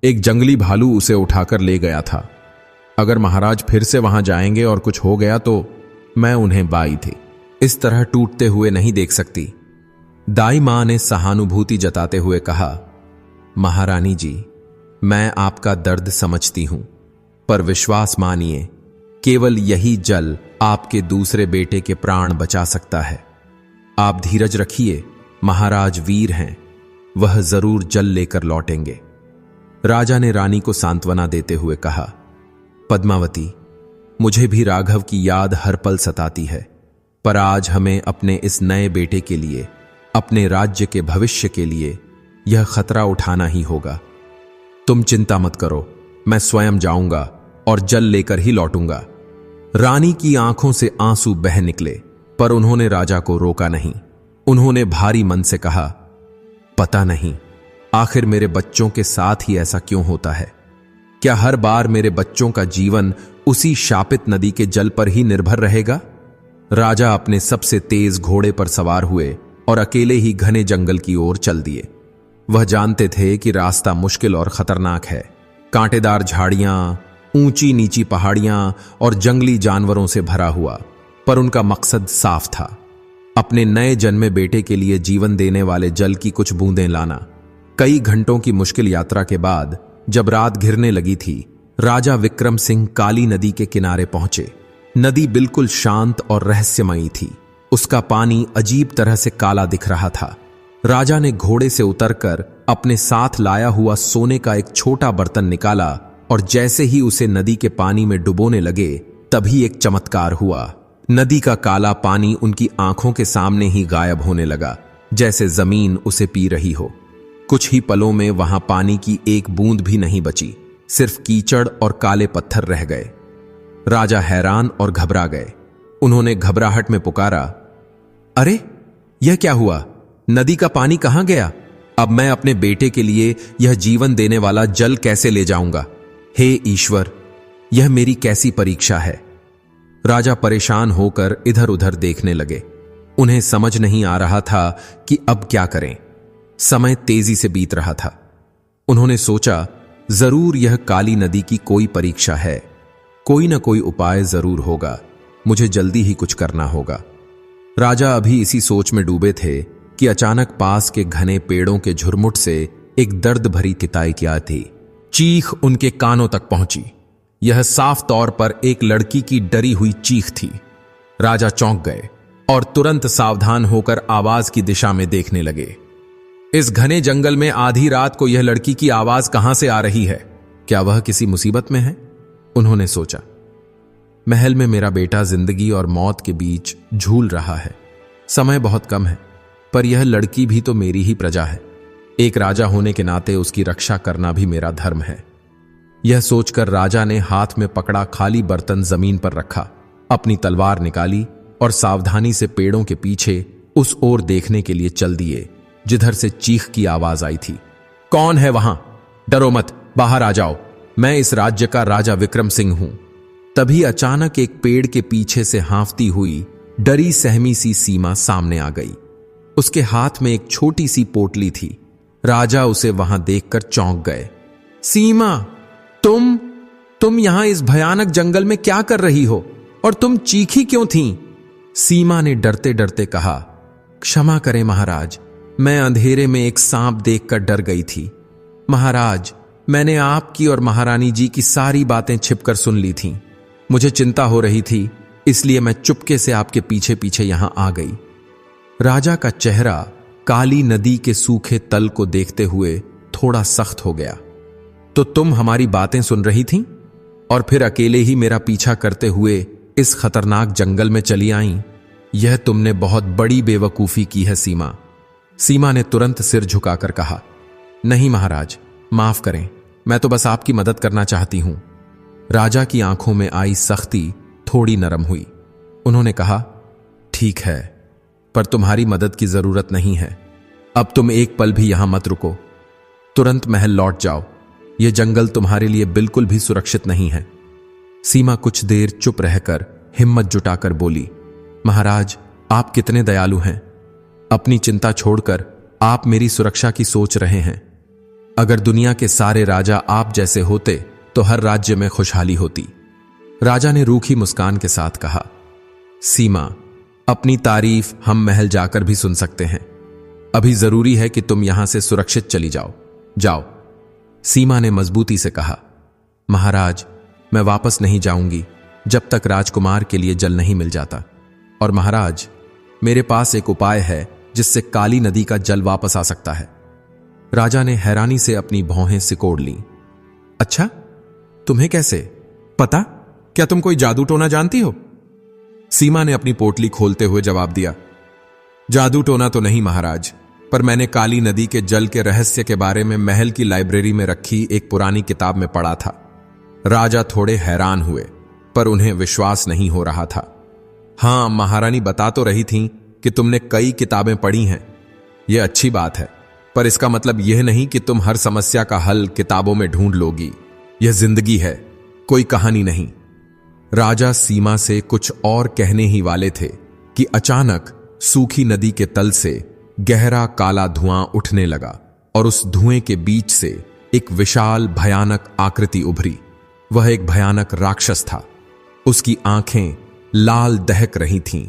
एक जंगली भालू उसे उठाकर ले गया था। अगर महाराज फिर से वहां जाएंगे और कुछ हो गया तो मैं उन्हें बाई थी इस तरह टूटते हुए नहीं देख सकती। दाई मां ने सहानुभूति जताते हुए कहा, महारानी जी, मैं आपका दर्द समझती हूं, पर विश्वास मानिए, केवल यही जल आपके दूसरे बेटे के प्राण बचा सकता है। आप धीरज रखिए, महाराज वीर हैं, वह जरूर जल लेकर लौटेंगे। राजा ने रानी को सांत्वना देते हुए कहा, पद्मावती, मुझे भी राघव की याद हर पल सताती है, पर आज हमें अपने इस नए बेटे के लिए, अपने राज्य के भविष्य के लिए यह खतरा उठाना ही होगा। तुम चिंता मत करो, मैं स्वयं जाऊंगा और जल लेकर ही लौटूंगा। रानी की आंखों से आंसू बह निकले, पर उन्होंने राजा को रोका नहीं। उन्होंने भारी मन से कहा, पता नहीं आखिर मेरे बच्चों के साथ ही ऐसा क्यों होता है। क्या हर बार मेरे बच्चों का जीवन उसी शापित नदी के जल पर ही निर्भर रहेगा? राजा अपने सबसे तेज घोड़े पर सवार हुए और अकेले ही घने जंगल की ओर चल दिए। वह जानते थे कि रास्ता मुश्किल और खतरनाक है। कांटेदार झाड़ियां, ऊंची नीची पहाड़ियां और जंगली जानवरों से भरा हुआ, पर उनका मकसद साफ था, अपने नए जन्मे बेटे के लिए जीवन देने वाले जल की कुछ बूंदें लाना। कई घंटों की मुश्किल यात्रा के बाद जब रात घिरने लगी थी, राजा विक्रम सिंह काली नदी के किनारे पहुंचे। नदी बिल्कुल शांत और रहस्यमयी थी। उसका पानी अजीब तरह से काला दिख रहा था। राजा ने घोड़े से उतरकर अपने साथ लाया हुआ सोने का एक छोटा बर्तन निकाला और जैसे ही उसे नदी के पानी में डुबोने लगे, तभी एक चमत्कार हुआ। नदी का काला पानी उनकी आंखों के सामने ही गायब होने लगा, जैसे जमीन उसे पी रही हो। कुछ ही पलों में वहां पानी की एक बूंद भी नहीं बची, सिर्फ कीचड़ और काले पत्थर रह गए। राजा हैरान और घबरा गए। उन्होंने घबराहट में पुकारा, अरे यह क्या हुआ? नदी का पानी कहां गया? अब मैं अपने बेटे के लिए यह जीवन देने वाला जल कैसे ले जाऊंगा? हे ईश्वर, यह मेरी कैसी परीक्षा है। राजा परेशान होकर इधर उधर देखने लगे। उन्हें समझ नहीं आ रहा था कि अब क्या करें। समय तेजी से बीत रहा था। उन्होंने सोचा, जरूर यह काली नदी की कोई परीक्षा है, कोई ना कोई उपाय जरूर होगा, मुझे जल्दी ही कुछ करना होगा। राजा अभी इसी सोच में डूबे थे कि अचानक पास के घने पेड़ों के झुरमुट से एक दर्द भरी तिताई क्या थी। चीख उनके कानों तक पहुंची। यह साफ तौर पर एक लड़की की डरी हुई चीख थी। राजा चौंक गए और तुरंत सावधान होकर आवाज की दिशा में देखने लगे। इस घने जंगल में आधी रात को यह लड़की की आवाज कहां से आ रही है? क्या वह किसी मुसीबत में है? उन्होंने सोचा, महल में मेरा बेटा जिंदगी और मौत के बीच झूल रहा है। समय बहुत कम है, पर यह लड़की भी तो मेरी ही प्रजा है। एक राजा होने के नाते उसकी रक्षा करना भी मेरा धर्म है। यह सोचकर राजा ने हाथ में पकड़ा खाली बर्तन जमीन पर रखा, अपनी तलवार निकाली और सावधानी से पेड़ों के पीछे उस ओर देखने के लिए चल दिए जिधर से चीख की आवाज आई थी। कौन है वहां? डरो मत, बाहर आ जाओ, मैं इस राज्य का राजा विक्रम सिंह हूं। तभी अचानक एक पेड़ के पीछे से हाँफती हुई डरी सहमी सी सीमा सामने आ गई। उसके हाथ में एक छोटी सी पोटली थी। राजा उसे वहां देखकर चौंक गए। सीमा, तुम यहां इस भयानक जंगल में क्या कर रही हो? और तुम चीखी क्यों थी? सीमा ने डरते डरते कहा, क्षमा करें महाराज, मैं अंधेरे में एक सांप देखकर डर गई थी। महाराज, मैंने आपकी और महारानी जी की सारी बातें छिपकर सुन ली थीं। मुझे चिंता हो रही थी, इसलिए मैं चुपके से आपके पीछे पीछे यहां आ गई। राजा का चेहरा काली नदी के सूखे तल को देखते हुए थोड़ा सख्त हो गया। तो तुम हमारी बातें सुन रही थीं और फिर अकेले ही मेरा पीछा करते हुए इस खतरनाक जंगल में चली आईं? यह तुमने बहुत बड़ी बेवकूफी की है सीमा। सीमा ने तुरंत सिर झुकाकर कहा, नहीं महाराज, माफ करें, मैं तो बस आपकी मदद करना चाहती हूं। राजा की आंखों में आई सख्ती थोड़ी नरम हुई। उन्होंने कहा, ठीक है, पर तुम्हारी मदद की जरूरत नहीं है। अब तुम एक पल भी यहां मत रुको, तुरंत महल लौट जाओ। यह जंगल तुम्हारे लिए बिल्कुल भी सुरक्षित नहीं है। सीमा कुछ देर चुप रहकर हिम्मत जुटाकर बोली, महाराज, आप कितने दयालु हैं। अपनी चिंता छोड़कर आप मेरी सुरक्षा की सोच रहे हैं। अगर दुनिया के सारे राजा आप जैसे होते तो हर राज्य में खुशहाली होती। राजा ने रूखी मुस्कान के साथ कहा, सीमा, अपनी तारीफ हम महल जाकर भी सुन सकते हैं। अभी जरूरी है कि तुम यहां से सुरक्षित चली जाओ। जाओ। सीमा ने मजबूती से कहा, महाराज, मैं वापस नहीं जाऊंगी जब तक राजकुमार के लिए जल नहीं मिल जाता। और महाराज, मेरे पास एक उपाय है जिससे काली नदी का जल वापस आ सकता है। राजा ने हैरानी से अपनी भौहें सिकोड़ लीं। अच्छा, तुम्हें कैसे पता? क्या तुम कोई जादू टोना जानती हो? सीमा ने अपनी पोटली खोलते हुए जवाब दिया, जादू टोना तो नहीं महाराज, पर मैंने काली नदी के जल के रहस्य के बारे में महल की लाइब्रेरी में रखी एक पुरानी किताब में पढ़ा था। राजा थोड़े हैरान हुए, पर उन्हें विश्वास नहीं हो रहा था। हां, महारानी बता तो रही थीं कि तुमने कई किताबें पढ़ी हैं। यह अच्छी बात है, पर इसका मतलब यह नहीं कि तुम हर समस्या का हल किताबों में ढूंढ लोगी। यह जिंदगी है, कोई कहानी नहीं। राजा सीमा से कुछ और कहने ही वाले थे कि अचानक सूखी नदी के तल से गहरा काला धुआं उठने लगा और उस धुएं के बीच से एक विशाल भयानक आकृति उभरी। वह एक भयानक राक्षस था। उसकी आंखें लाल दहक रही थीं,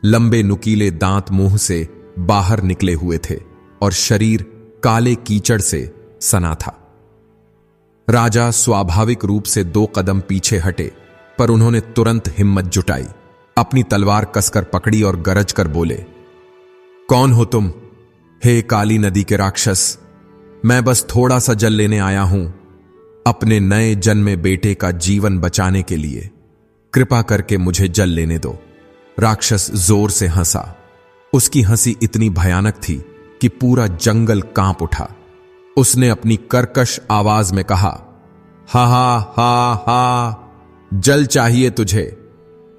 लंबे नुकीले दांत मुंह से बाहर निकले हुए थे और शरीर काले कीचड़ से सना था। राजा स्वाभाविक रूप से 2 कदम पीछे हटे, पर उन्होंने तुरंत हिम्मत जुटाई, अपनी तलवार कसकर पकड़ी और गरज कर बोले, कौन हो तुम? हे काली नदी के राक्षस, मैं बस थोड़ा सा जल लेने आया हूं, अपने नए जन्मे बेटे का जीवन बचाने के लिए। कृपा करके मुझे जल लेने दो। राक्षस जोर से हंसा। उसकी हंसी इतनी भयानक थी कि पूरा जंगल कांप उठा। उसने अपनी कर्कश आवाज में कहा, हा हा हा हा, जल चाहिए तुझे?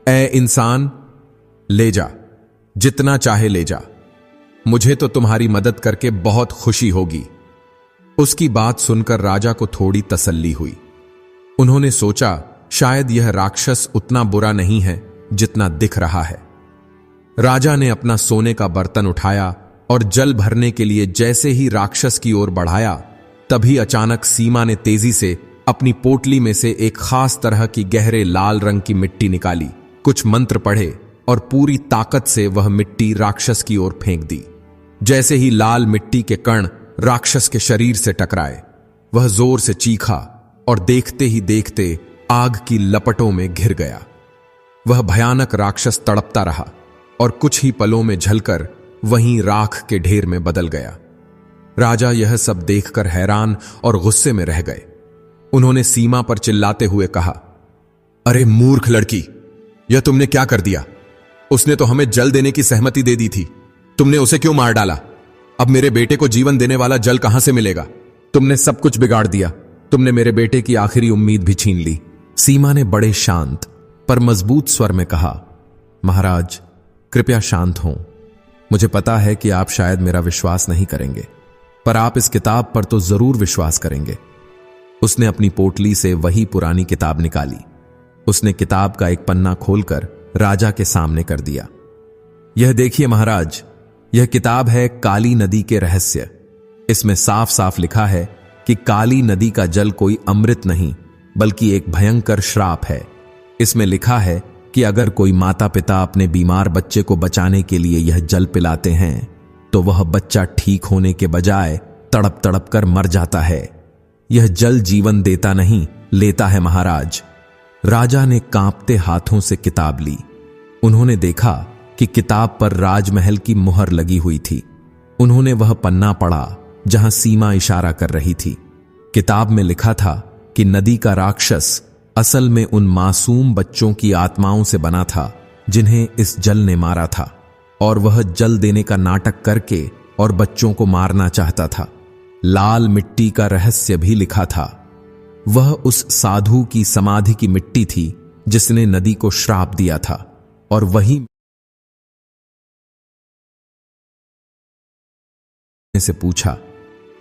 ए इंसान, ले जा, जितना चाहे ले जा। मुझे तो तुम्हारी मदद करके बहुत खुशी होगी। उसकी बात सुनकर राजा को थोड़ी तसल्ली हुई। उन्होंने सोचा, शायद यह राक्षस उतना बुरा नहीं है जितना दिख रहा है। राजा ने अपना सोने का बर्तन उठाया और जल भरने के लिए जैसे ही राक्षस की ओर बढ़ाया, तभी अचानक सीमा ने तेजी से अपनी पोटली में से एक खास तरह की गहरे लाल रंग की मिट्टी निकाली, कुछ मंत्र पढ़े और पूरी ताकत से वह मिट्टी राक्षस की ओर फेंक दी। जैसे ही लाल मिट्टी के कण राक्षस के शरीर से टकराए, वह जोर से चीखा और देखते ही देखते आग की लपटों में घिर गया। वह भयानक राक्षस तड़पता रहा और कुछ ही पलों में झलकर वहीं राख के ढेर में बदल गया। राजा यह सब देखकर हैरान और गुस्से में रह गए। उन्होंने सीमा पर चिल्लाते हुए कहा, अरे मूर्ख लड़की, यह तुमने क्या कर दिया? उसने तो हमें जल देने की सहमति दे दी थी, तुमने उसे क्यों मार डाला? अब मेरे बेटे को जीवन देने वाला जल कहां से मिलेगा? तुमने सब कुछ बिगाड़ दिया। तुमने मेरे बेटे की आखिरी उम्मीद भी छीन ली। सीमा ने बड़े शांत पर मजबूत स्वर में कहा, महाराज, कृपया शांत हों। मुझे पता है कि आप शायद मेरा विश्वास नहीं करेंगे, पर आप इस किताब पर तो जरूर विश्वास करेंगे। उसने अपनी पोटली से वही पुरानी किताब निकाली। उसने किताब का एक पन्ना खोलकर राजा के सामने कर दिया। यह देखिए महाराज, यह किताब है काली नदी के रहस्य। इसमें साफ साफ लिखा है कि काली नदी का जल कोई अमृत नहीं, बल्कि एक भयंकर श्राप है। इसमें लिखा है कि अगर कोई माता पिता अपने बीमार बच्चे को बचाने के लिए यह जल पिलाते हैं, तो वह बच्चा ठीक होने के बजाय तड़प तड़प कर मर जाता है। यह जल जीवन देता नहीं, लेता है महाराज। राजा ने कांपते हाथों से किताब ली। उन्होंने देखा कि किताब पर राजमहल की मुहर लगी हुई थी। उन्होंने वह पन्ना पढ़ा जहां सीमा इशारा कर रही थी। किताब में लिखा था कि नदी का राक्षस असल में उन मासूम बच्चों की आत्माओं से बना था जिन्हें इस जल ने मारा था, और वह जल देने का नाटक करके और बच्चों को मारना चाहता था। लाल मिट्टी का रहस्य भी लिखा था। वह उस साधु की समाधि की मिट्टी थी जिसने नदी को श्राप दिया था, और वही से पूछा,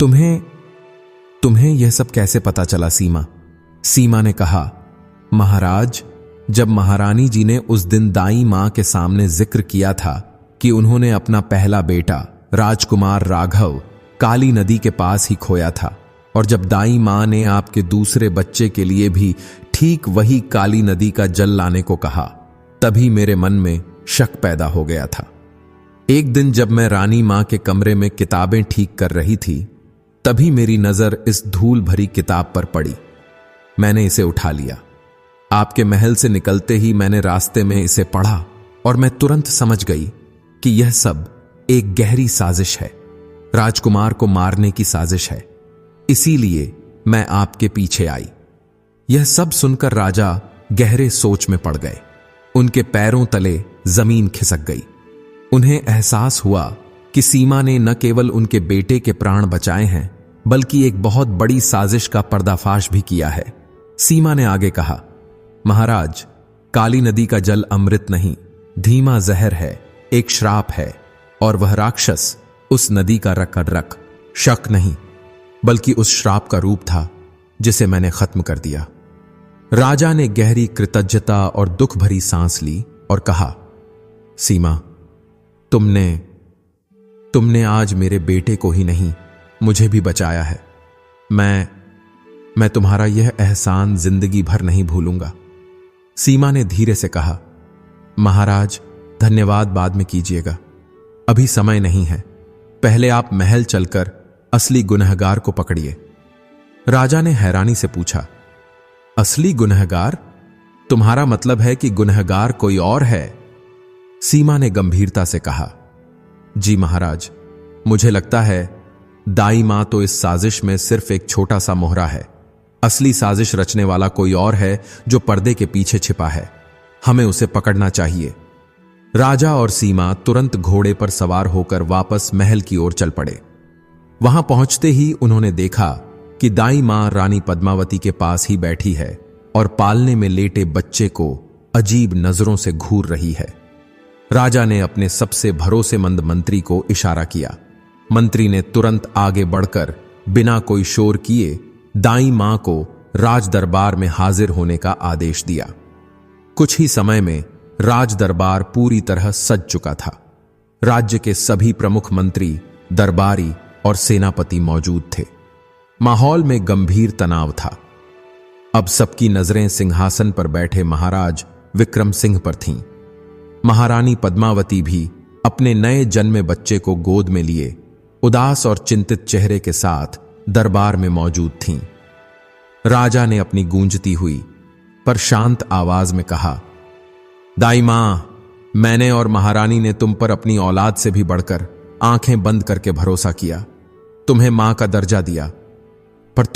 तुम्हें यह सब कैसे पता चला सीमा? सीमा ने कहा, महाराज, जब महारानी जी ने उस दिन दाई मां के सामने जिक्र किया था कि उन्होंने अपना पहला बेटा राजकुमार राघव काली नदी के पास ही खोया था, और जब दाई मां ने आपके दूसरे बच्चे के लिए भी ठीक वही काली नदी का जल लाने को कहा, तभी मेरे मन में शक पैदा हो गया था। एक दिन जब मैं रानी मां के कमरे में किताबें ठीक कर रही थी, तभी मेरी नजर इस धूल भरी किताब पर पड़ी। मैंने इसे उठा लिया। आपके महल से निकलते ही मैंने रास्ते में इसे पढ़ा और मैं तुरंत समझ गई कि यह सब एक गहरी साजिश है, राजकुमार को मारने की साजिश है। इसीलिए मैं आपके पीछे आई। यह सब सुनकर राजा गहरे सोच में पड़ गए। उनके पैरों तले जमीन खिसक गई। उन्हें एहसास हुआ कि सीमा ने न केवल उनके बेटे के प्राण बचाए हैं, बल्कि एक बहुत बड़ी साजिश का पर्दाफाश भी किया है। सीमा ने आगे कहा, महाराज, काली नदी का जल अमृत नहीं, धीमा जहर है, एक श्राप है, और वह राक्षस उस नदी का रक शक नहीं, बल्कि उस श्राप का रूप था जिसे मैंने खत्म कर दिया। राजा ने गहरी कृतज्ञता और दुख भरी सांस ली और कहा, सीमा, तुमने आज मेरे बेटे को ही नहीं, मुझे भी बचाया है। मैं तुम्हारा यह एहसान जिंदगी भर नहीं भूलूंगा। सीमा ने धीरे से कहा, महाराज, धन्यवाद बाद में कीजिएगा, अभी समय नहीं है। पहले आप महल चलकर असली गुनहगार को पकड़िए। राजा ने हैरानी से पूछा, असली गुनहगार? तुम्हारा मतलब है कि गुनहगार कोई और है? सीमा ने गंभीरता से कहा, जी महाराज, मुझे लगता है दाई मां तो इस साजिश में सिर्फ एक छोटा सा मोहरा है। असली साजिश रचने वाला कोई और है जो पर्दे के पीछे छिपा है। हमें उसे पकड़ना चाहिए। राजा और सीमा तुरंत घोड़े पर सवार होकर वापस महल की ओर चल पड़े। वहां पहुंचते ही उन्होंने देखा कि दाई मां रानी पद्मावती के पास ही बैठी है और पालने में लेटे बच्चे को अजीब नजरों से घूर रही है। राजा ने अपने सबसे भरोसेमंद मंत्री को इशारा किया। मंत्री ने तुरंत आगे बढ़कर बिना कोई शोर किए दाई मां को राज दरबार में हाजिर होने का आदेश दिया। कुछ ही समय में राज दरबार पूरी तरह सज चुका था। राज्य के सभी प्रमुख मंत्री, दरबारी और सेनापति मौजूद थे। माहौल में गंभीर तनाव था। अब सबकी नजरें सिंहासन पर बैठे महाराज विक्रम सिंह पर थीं। महारानी पद्मावती भी अपने नए जन्मे बच्चे को गोद में लिए उदास और चिंतित चेहरे के साथ दरबार में मौजूद थीं। राजा ने अपनी गूंजती हुई पर शांत आवाज में कहा, दाई मां, मैंने और महारानी ने तुम पर अपनी औलाद से भी बढ़कर आंखें बंद करके भरोसा किया, तुम्हें मां का दर्जा दिया, पर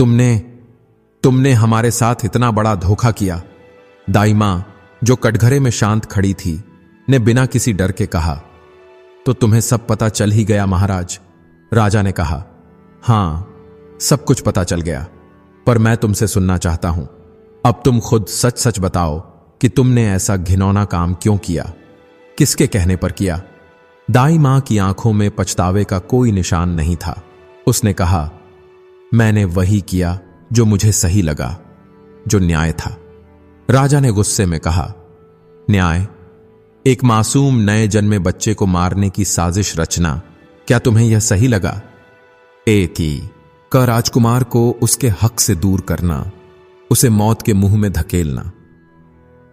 तुमने हमारे साथ इतना बड़ा धोखा किया। दाई मां, जो कटघरे में शांत खड़ी थी, ने बिना किसी डर के कहा, तो तुम्हें सब पता चल ही गया महाराज। राजा ने कहा, हां, सब कुछ पता चल गया, पर मैं तुमसे सुनना चाहता हूं। अब तुम खुद सच सच बताओ कि तुमने ऐसा घिनौना काम क्यों किया, किसके कहने पर किया। दाई मां की आंखों में पछतावे का कोई निशान नहीं था। उसने कहा, मैंने वही किया जो मुझे सही लगा, जो न्याय था। राजा ने गुस्से में कहा, न्याय? एक मासूम नए जन्मे बच्चे को मारने की साजिश रचना, क्या तुम्हें यह सही लगा? राजकुमार को उसके हक से दूर करना, उसे मौत के मुंह में धकेलना,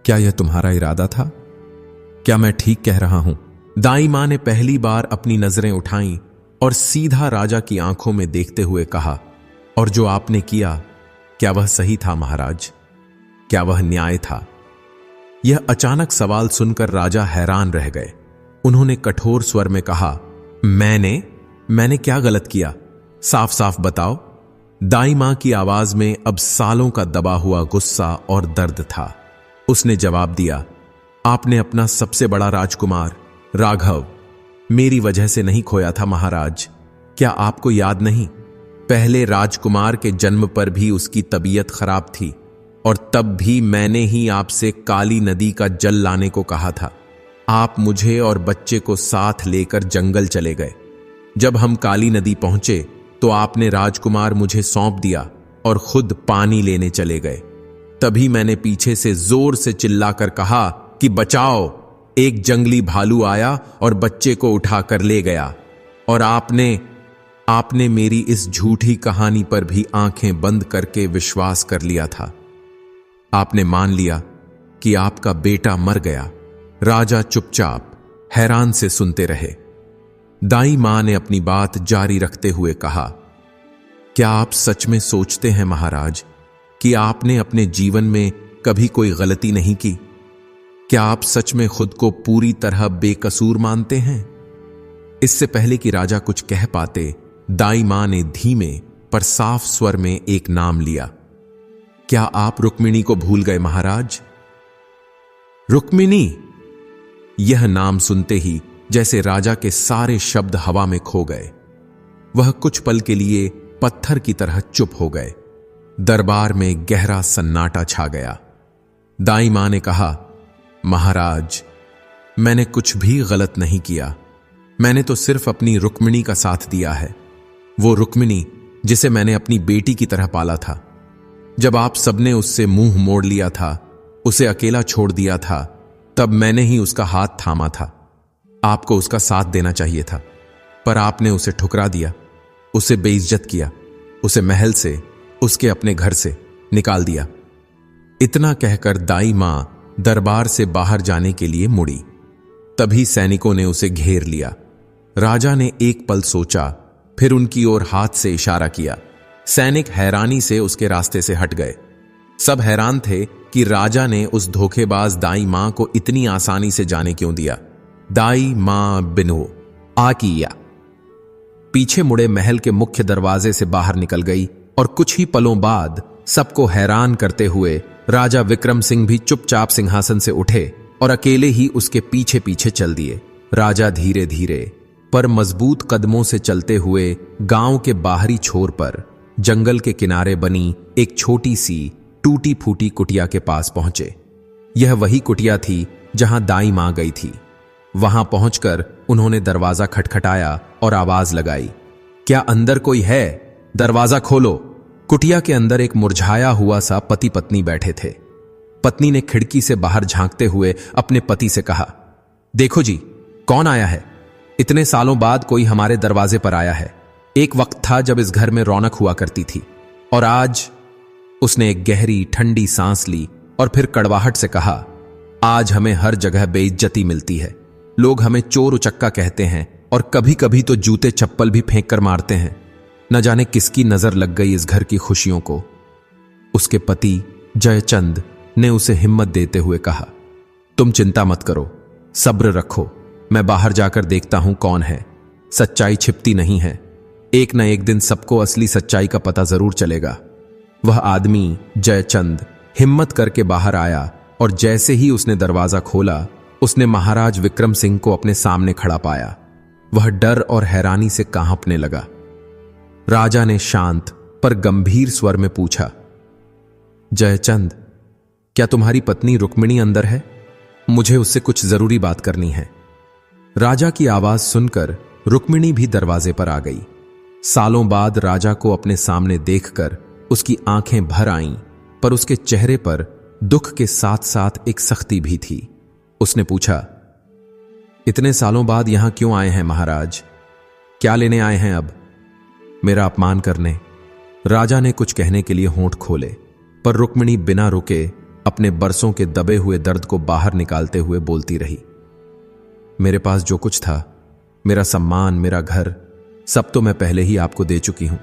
क्या यह तुम्हारा इरादा था? क्या मैं ठीक कह रहा हूं? दाई मां ने पहली बार अपनी नजरें उठाईं और सीधा राजा की आंखों में देखते हुए कहा, और जो आपने किया, क्या वह सही था महाराज? क्या वह न्याय था? यह अचानक सवाल सुनकर राजा हैरान रह गए। उन्होंने कठोर स्वर में कहा, मैंने क्या गलत किया? साफ साफ बताओ। दाई मां की आवाज में अब सालों का दबा हुआ गुस्सा और दर्द था। उसने जवाब दिया, आपने अपना सबसे बड़ा राजकुमार राघव मेरी वजह से नहीं खोया था महाराज। क्या आपको याद नहीं? पहले राजकुमार के जन्म पर भी उसकी तबीयत खराब थी और तब भी मैंने ही आपसे काली नदी का जल लाने को कहा था। आप मुझे और बच्चे को साथ लेकर जंगल चले गए। जब हम काली नदी पहुंचे तो आपने राजकुमार मुझे सौंप दिया और खुद पानी लेने चले गए। तभी मैंने पीछे से जोर से चिल्लाकर कहा कि बचाओ। एक जंगली भालू आया और बच्चे को उठाकर ले गया, और आपने मेरी इस झूठी कहानी पर भी आंखें बंद करके विश्वास कर लिया था। आपने मान लिया कि आपका बेटा मर गया। राजा चुपचाप हैरान से सुनते रहे। दाई मां ने अपनी बात जारी रखते हुए कहा, क्या आप सच में सोचते हैं महाराज कि आपने अपने जीवन में कभी कोई गलती नहीं की? क्या आप सच में खुद को पूरी तरह बेकसूर मानते हैं? इससे पहले कि राजा कुछ कह पाते, दाई मां ने धीमे पर साफ स्वर में एक नाम लिया। क्या आप रुक्मिणी को भूल गए महाराज? रुक्मिणी! यह नाम सुनते ही जैसे राजा के सारे शब्द हवा में खो गए। वह कुछ पल के लिए पत्थर की तरह चुप हो गए। दरबार में गहरा सन्नाटा छा गया। दाई मां ने कहा, महाराज, मैंने कुछ भी गलत नहीं किया। मैंने तो सिर्फ अपनी रुक्मिणी का साथ दिया है। वो रुक्मिणी जिसे मैंने अपनी बेटी की तरह पाला था। जब आप सबने उससे मुंह मोड़ लिया था, उसे अकेला छोड़ दिया था, तब मैंने ही उसका हाथ थामा था। आपको उसका साथ देना चाहिए था, पर आपने उसे ठुकरा दिया, उसे बेइज्जत किया, उसे महल से, उसके अपने घर से निकाल दिया। इतना कहकर दाई मां दरबार से बाहर जाने के लिए मुड़ी। तभी सैनिकों ने उसे घेर लिया। राजा ने एक पल सोचा, फिर उनकी ओर हाथ से इशारा किया। सैनिक हैरानी से उसके रास्ते से हट गए। सब हैरान थे कि राजा ने उस धोखेबाज दाई मां को इतनी आसानी से जाने क्यों दिया। दाई मां बिनो आ किया पीछे मुड़े महल के मुख्य दरवाजे से बाहर निकल गई, और कुछ ही पलों बाद सबको हैरान करते हुए राजा विक्रम सिंह भी चुपचाप सिंहासन से उठे और अकेले ही उसके पीछे पीछे चल दिए। राजा धीरे धीरे पर मजबूत कदमों से चलते हुए गांव के बाहरी छोर पर जंगल के किनारे बनी एक छोटी सी टूटी फूटी कुटिया के पास पहुंचे। यह वही कुटिया थी जहां दाई मां गई थी। वहां पहुंचकर उन्होंने दरवाजा खटखटाया और आवाज लगाई, क्या अंदर कोई है? दरवाजा खोलो। कुटिया के अंदर एक मुरझाया हुआ सा पति पत्नी बैठे थे। पत्नी ने खिड़की से बाहर झांकते हुए अपने पति से कहा, देखो जी, कौन आया है? इतने सालों बाद कोई हमारे दरवाजे पर आया है। एक वक्त था जब इस घर में रौनक हुआ करती थी, और आज। उसने एक गहरी ठंडी सांस ली और फिर कड़वाहट से कहा, आज हमें हर जगह बेइज्जती मिलती है। लोग हमें चोर उचक्का कहते हैं और कभी कभी तो जूते चप्पल भी फेंक कर मारते हैं। न जाने किसकी नजर लग गई इस घर की खुशियों को। उसके पति जयचंद ने उसे हिम्मत देते हुए कहा, तुम चिंता मत करो, सब्र रखो, मैं बाहर जाकर देखता हूं कौन है। सच्चाई छिपती नहीं है, एक न एक दिन सबको असली सच्चाई का पता जरूर चलेगा। वह आदमी जयचंद हिम्मत करके बाहर आया, और जैसे ही उसने दरवाजा खोला, उसने महाराज विक्रम सिंह को अपने सामने खड़ा पाया। वह डर और हैरानी से कांपने लगा। राजा ने शांत पर गंभीर स्वर में पूछा, जयचंद, क्या तुम्हारी पत्नी रुक्मिणी अंदर है? मुझे उससे कुछ जरूरी बात करनी है। राजा की आवाज सुनकर रुक्मिणी भी दरवाजे पर आ गई। सालों बाद राजा को अपने सामने देखकर उसकी आंखें भर आईं, पर उसके चेहरे पर दुख के साथ साथ एक सख्ती भी थी। उसने पूछा, इतने सालों बाद यहां क्यों आए हैं महाराज? क्या लेने आए हैं अब? मेरा अपमान करने? राजा ने कुछ कहने के लिए होंठ खोले, पर रुक्मिणी बिना रुके अपने बरसों के दबे हुए दर्द को बाहर निकालते हुए बोलती रही, मेरे पास जो कुछ था, मेरा सम्मान, मेरा घर, सब तो मैं पहले ही आपको दे चुकी हूं।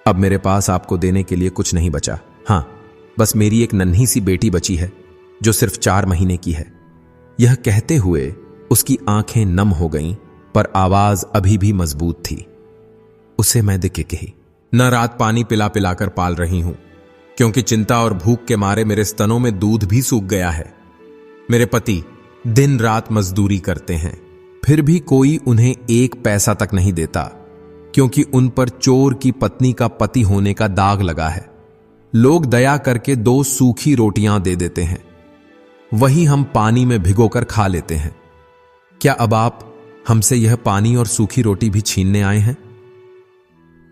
अब मेरे पास आपको देने के लिए कुछ नहीं बचा। हां, बस मेरी एक नन्ही सी बेटी बची है जो सिर्फ 4 महीने की है। यह कहते हुए उसकी आंखें नम हो गईं, पर आवाज अभी भी मजबूत थी। उसे मैं देखे कही, न रात पानी पिला पिलाकर पाल रही हूं, क्योंकि चिंता और भूख के मारे मेरे स्तनों में दूध भी सूख गया है। मेरे पति दिन रात मजदूरी करते हैं, फिर भी कोई उन्हें 1 पैसा तक नहीं देता, क्योंकि उन पर चोर की पत्नी का पति होने का दाग लगा है। लोग दया करके 2 सूखी रोटियां दे देते हैं, वही हम पानी में भिगोकर खा लेते हैं। क्या अब आप हमसे यह पानी और सूखी रोटी भी छीनने आए हैं?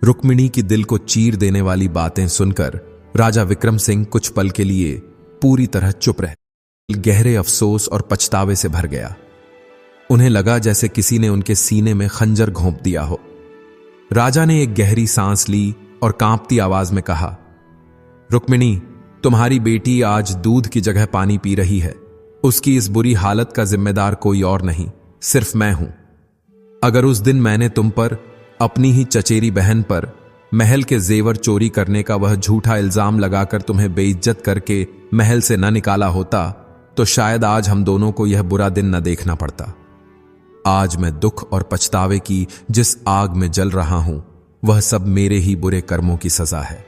रुक्मिणी की दिल को चीर देने वाली बातें सुनकर राजा विक्रम सिंह कुछ पल के लिए पूरी तरह चुप रहे। गहरे अफसोस और पछतावे से भर गया। उन्हें लगा जैसे किसी ने उनके सीने में खंजर घोंप दिया हो। राजा ने एक गहरी सांस ली और कांपती आवाज में कहा, रुक्मिणी, तुम्हारी बेटी आज दूध की जगह पानी पी रही है। उसकी इस बुरी हालत का जिम्मेदार कोई और नहीं, सिर्फ मैं हूं। अगर उस दिन मैंने तुम पर, अपनी ही चचेरी बहन पर, महल के जेवर चोरी करने का वह झूठा इल्जाम लगाकर तुम्हें बेइज्जत करके महल से न निकाला होता, तो शायद आज हम दोनों को यह बुरा दिन न देखना पड़ता। आज मैं दुख और पछतावे की जिस आग में जल रहा हूं, वह सब मेरे ही बुरे कर्मों की सजा है।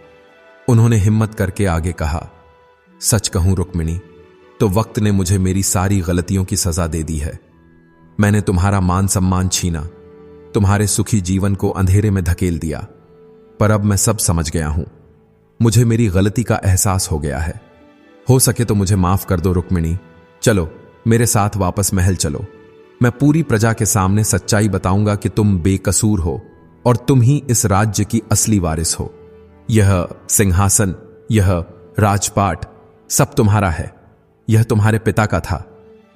उन्होंने हिम्मत करके आगे कहा, सच कहूं रुक्मिणी, तो वक्त ने मुझे मेरी सारी गलतियों की सजा दे दी है। मैंने तुम्हारा मान सम्मान छीना, तुम्हारे सुखी जीवन को अंधेरे में धकेल दिया, पर अब मैं सब समझ गया हूं। मुझे मेरी गलती का एहसास हो गया है। हो सके तो मुझे माफ कर दो रुक्मिणी। चलो मेरे साथ वापस महल चलो। मैं पूरी प्रजा के सामने सच्चाई बताऊंगा कि तुम बेकसूर हो और तुम ही इस राज्य की असली वारिस हो। यह सिंहासन, यह राजपाट सब तुम्हारा है। यह तुम्हारे पिता का था।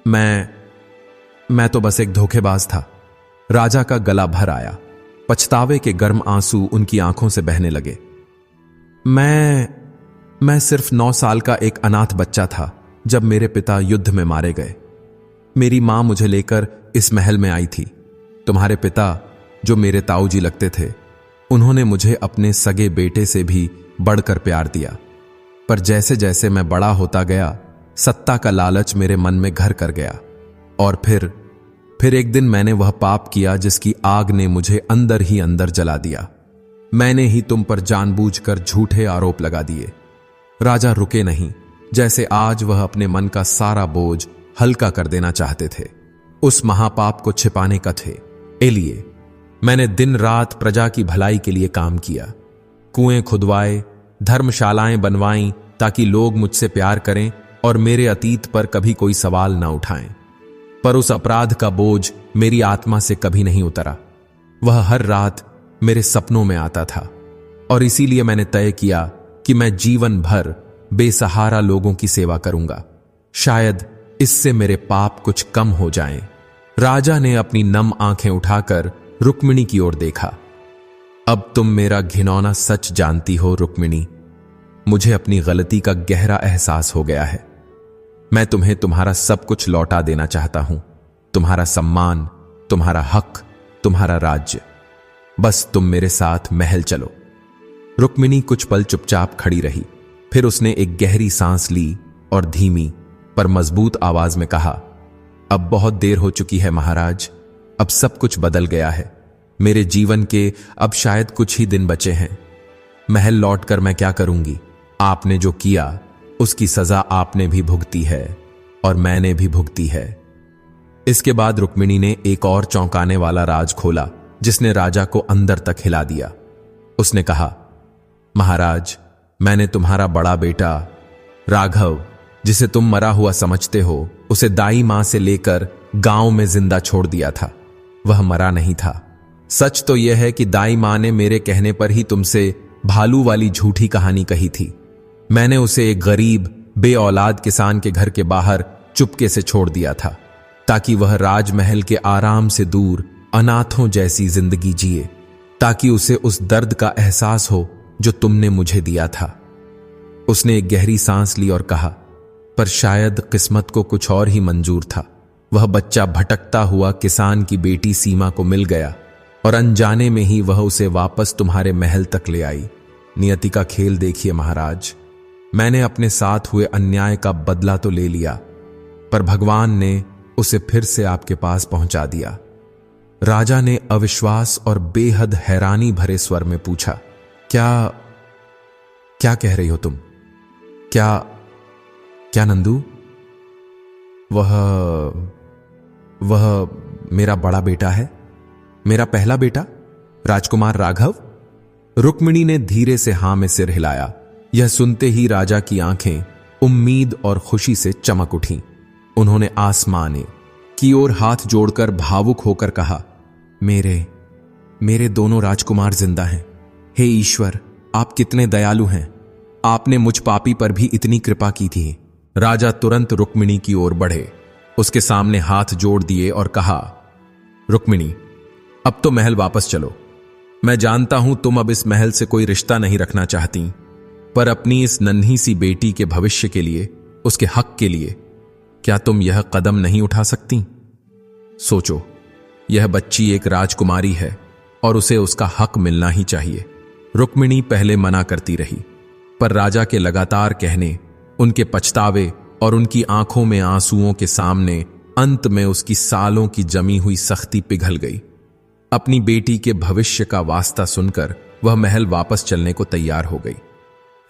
मैं तो बस एक धोखेबाज था। राजा का गला भर आया। पछतावे के गर्म आंसू उनकी आंखों से बहने लगे। मैं सिर्फ 9 साल का एक अनाथ बच्चा था जब मेरे पिता युद्ध में मारे गए। मेरी मां मुझे लेकर इस महल में आई थी। तुम्हारे पिता, जो मेरे ताऊजी लगते थे, उन्होंने मुझे अपने सगे बेटे से भी बढ़कर प्यार दिया। पर जैसे जैसे मैं बड़ा होता गया, सत्ता का लालच मेरे मन में घर कर गया, और फिर एक दिन मैंने वह पाप किया जिसकी आग ने मुझे अंदर ही अंदर जला दिया। मैंने ही तुम पर जानबूझकर झूठे आरोप लगा दिए। राजा रुके नहीं, जैसे आज वह अपने मन का सारा बोझ हल्का कर देना चाहते थे। उस महापाप को छिपाने का थे। एलिए मैंने दिन रात प्रजा की भलाई के लिए काम किया। कुएं खुदवाए, धर्मशालाएं बनवाईं, ताकि लोग मुझसे प्यार करें और मेरे अतीत पर कभी कोई सवाल ना उठाएं। पर उस अपराध का बोझ मेरी आत्मा से कभी नहीं उतरा। वह हर रात मेरे सपनों में आता था, और इसीलिए मैंने तय किया कि मैं जीवन भर बेसहारा लोगों की सेवा करूंगा। शायद इससे मेरे पाप कुछ कम हो जाएं। राजा ने अपनी नम आंखें उठाकर रुक्मिणी की ओर देखा। अब तुम मेरा घिनौना सच जानती हो रुक्मिणी। मुझे अपनी गलती का गहरा एहसास हो गया है। मैं तुम्हें तुम्हारा सब कुछ लौटा देना चाहता हूं। तुम्हारा सम्मान, तुम्हारा हक, तुम्हारा राज्य। बस तुम मेरे साथ महल चलो। रुक्मिणी कुछ पल चुपचाप खड़ी रही। फिर उसने एक गहरी सांस ली और धीमी पर मजबूत आवाज में कहा, अब बहुत देर हो चुकी है महाराज। अब सब कुछ बदल गया है। मेरे जीवन के अब शायद कुछ ही दिन बचे हैं। महल लौटकर मैं क्या करूंगी? आपने जो किया उसकी सजा आपने भी भुगती है और मैंने भी भुगती है। इसके बाद रुक्मिणी ने एक और चौंकाने वाला राज खोला, जिसने राजा को अंदर तक हिला दिया। उसने कहा, महाराज, मैंने तुम्हारा बड़ा बेटा राघव, जिसे तुम मरा हुआ समझते हो, उसे दाई मां से लेकर गांव में जिंदा छोड़ दिया था। वह मरा नहीं था। सच तो यह है कि दाई मां ने मेरे कहने पर ही तुमसे भालू वाली झूठी कहानी कही थी। मैंने उसे एक गरीब बे औलाद किसान के घर के बाहर चुपके से छोड़ दिया था, ताकि वह राजमहल के आराम से दूर अनाथों जैसी जिंदगी जिए, ताकि उसे उस दर्द का एहसास हो जो तुमने मुझे दिया था। उसने एक गहरी सांस ली और कहा, पर शायद किस्मत को कुछ और ही मंजूर था। वह बच्चा भटकता हुआ किसान की बेटी सीमा को मिल गया। और अनजाने में ही वह उसे वापस तुम्हारे महल तक ले आई। नियति का खेल देखिए महाराज, मैंने अपने साथ हुए अन्याय का बदला तो ले लिया, पर भगवान ने उसे फिर से आपके पास पहुंचा दिया। राजा ने अविश्वास और बेहद हैरानी भरे स्वर में पूछा, क्या कह रही हो तुम? क्या नंदू? वह मेरा बड़ा बेटा है, मेरा पहला बेटा, राजकुमार राघव? रुक्मिणी ने धीरे से हां में सिर हिलाया। यह सुनते ही राजा की आंखें उम्मीद और खुशी से चमक उठीं। उन्होंने आसमाने की ओर हाथ जोड़कर भावुक होकर कहा, मेरे दोनों राजकुमार जिंदा हैं। हे ईश्वर, आप कितने दयालु हैं, आपने मुझ पापी पर भी इतनी कृपा की थी। राजा तुरंत रुक्मिणी की ओर बढ़े, उसके सामने हाथ जोड़ दिए और कहा, रुक्मिणी, अब तो महल वापस चलो। मैं जानता हूं तुम अब इस महल से कोई रिश्ता नहीं रखना चाहती, पर अपनी इस नन्ही सी बेटी के भविष्य के लिए, उसके हक के लिए, क्या तुम यह कदम नहीं उठा सकती? सोचो, यह बच्ची एक राजकुमारी है और उसे उसका हक मिलना ही चाहिए। रुक्मिणी पहले मना करती रही, पर राजा के लगातार कहने, उनके पछतावे और उनकी आंखों में आंसुओं के सामने अंत में उसकी सालों की जमी हुई सख्ती पिघल गई। अपनी बेटी के भविष्य का वास्ता सुनकर वह महल वापस चलने को तैयार हो गई।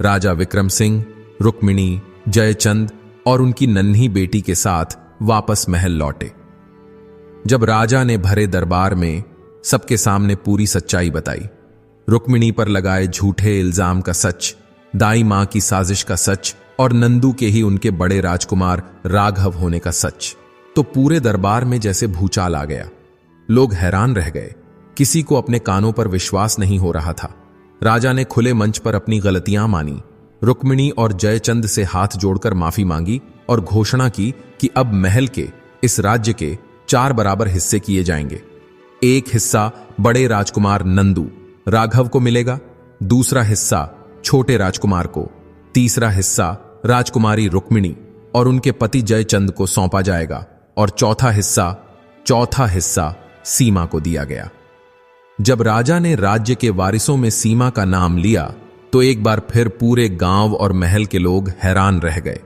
राजा विक्रम सिंह, रुक्मिणी, जयचंद और उनकी नन्ही बेटी के साथ वापस महल लौटे। जब राजा ने भरे दरबार में सबके सामने पूरी सच्चाई बताई, रुक्मिणी पर लगाए झूठे इल्जाम का सच, दाई मां की साजिश का सच और नंदू के ही उनके बड़े राजकुमार राघव होने का सच, तो पूरे दरबार में जैसे भूचाल आ गया। लोग हैरान रह गए, किसी को अपने कानों पर विश्वास नहीं हो रहा था। राजा ने खुले मंच पर अपनी गलतियां मानी, रुक्मिणी और जयचंद से हाथ जोड़कर माफी मांगी और घोषणा की कि अब महल के, इस राज्य के 4 बराबर हिस्से किए जाएंगे। एक हिस्सा बड़े राजकुमार नंदू राघव को मिलेगा, दूसरा हिस्सा छोटे राजकुमार को, तीसरा हिस्सा राजकुमारी रुक्मिणी और उनके पति जयचंद को सौंपा जाएगा और चौथा हिस्सा सीमा को दिया गया। जब राजा ने राज्य के वारिसों में सीमा का नाम लिया तो एक बार फिर पूरे गांव और महल के लोग हैरान रह गए।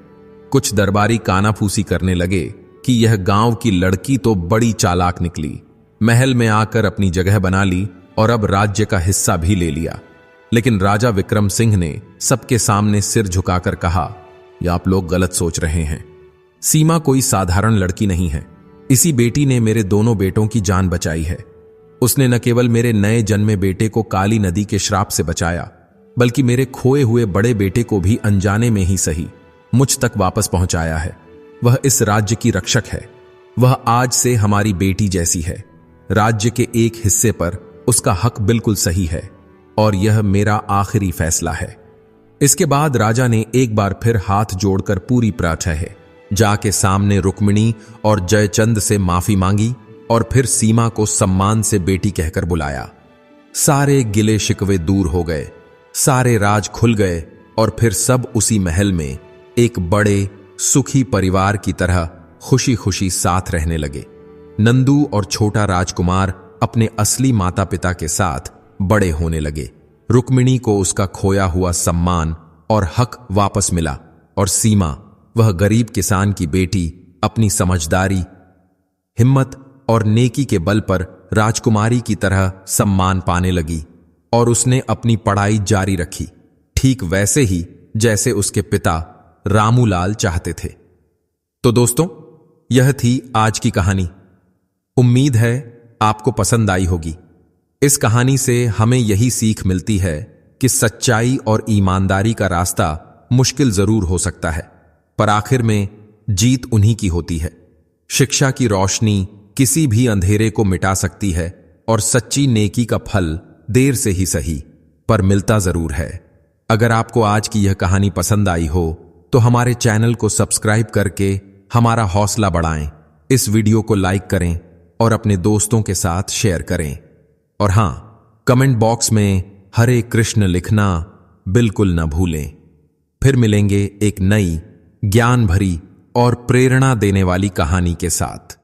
कुछ दरबारी कानाफूसी करने लगे कि यह गांव की लड़की तो बड़ी चालाक निकली, महल में आकर अपनी जगह बना ली और अब राज्य का हिस्सा भी ले लिया। लेकिन राजा विक्रम सिंह ने सबके सामने सिर झुकाकर कहा, यह आप लोग गलत सोच रहे हैं। सीमा कोई साधारण लड़की नहीं है। इसी बेटी ने मेरे दोनों बेटों की जान बचाई है। उसने न केवल मेरे नए जन्मे बेटे को काली नदी के श्राप से बचाया, बल्कि मेरे खोए हुए बड़े बेटे को भी अनजाने में ही सही मुझ तक वापस पहुंचाया है। वह इस राज्य की रक्षक है। वह आज से हमारी बेटी जैसी है। राज्य के एक हिस्से पर उसका हक बिल्कुल सही है और यह मेरा आखिरी फैसला है। इसके बाद राजा ने एक बार फिर हाथ जोड़कर पूरी प्रातः जाके सामने रुक्मिणी और जयचंद से माफी मांगी और फिर सीमा को सम्मान से बेटी कहकर बुलाया। सारे गिले शिकवे दूर हो गए, सारे राज खुल गए और फिर सब उसी महल में एक बड़े सुखी परिवार की तरह खुशी खुशी साथ रहने लगे। नंदू और छोटा राजकुमार अपने असली माता पिता के साथ बड़े होने लगे। रुक्मिणी को उसका खोया हुआ सम्मान और हक वापस मिला और सीमा, वह गरीब किसान की बेटी, अपनी समझदारी, हिम्मत और नेकी के बल पर राजकुमारी की तरह सम्मान पाने लगी और उसने अपनी पढ़ाई जारी रखी, ठीक वैसे ही जैसे उसके पिता रामूलाल चाहते थे। तो दोस्तों, यह थी आज की कहानी। उम्मीद है आपको पसंद आई होगी। इस कहानी से हमें यही सीख मिलती है कि सच्चाई और ईमानदारी का रास्ता मुश्किल जरूर हो सकता है, पर आखिर में जीत उन्हीं की होती है। शिक्षा की रोशनी किसी भी अंधेरे को मिटा सकती है और सच्ची नेकी का फल देर से ही सही पर मिलता जरूर है। अगर आपको आज की यह कहानी पसंद आई हो तो हमारे चैनल को सब्सक्राइब करके हमारा हौसला बढ़ाएं, इस वीडियो को लाइक करें और अपने दोस्तों के साथ शेयर करें। और हां, कमेंट बॉक्स में हरे कृष्ण लिखना बिल्कुल न भूलें। फिर मिलेंगे एक नई ज्ञान भरी और प्रेरणा देने वाली कहानी के साथ।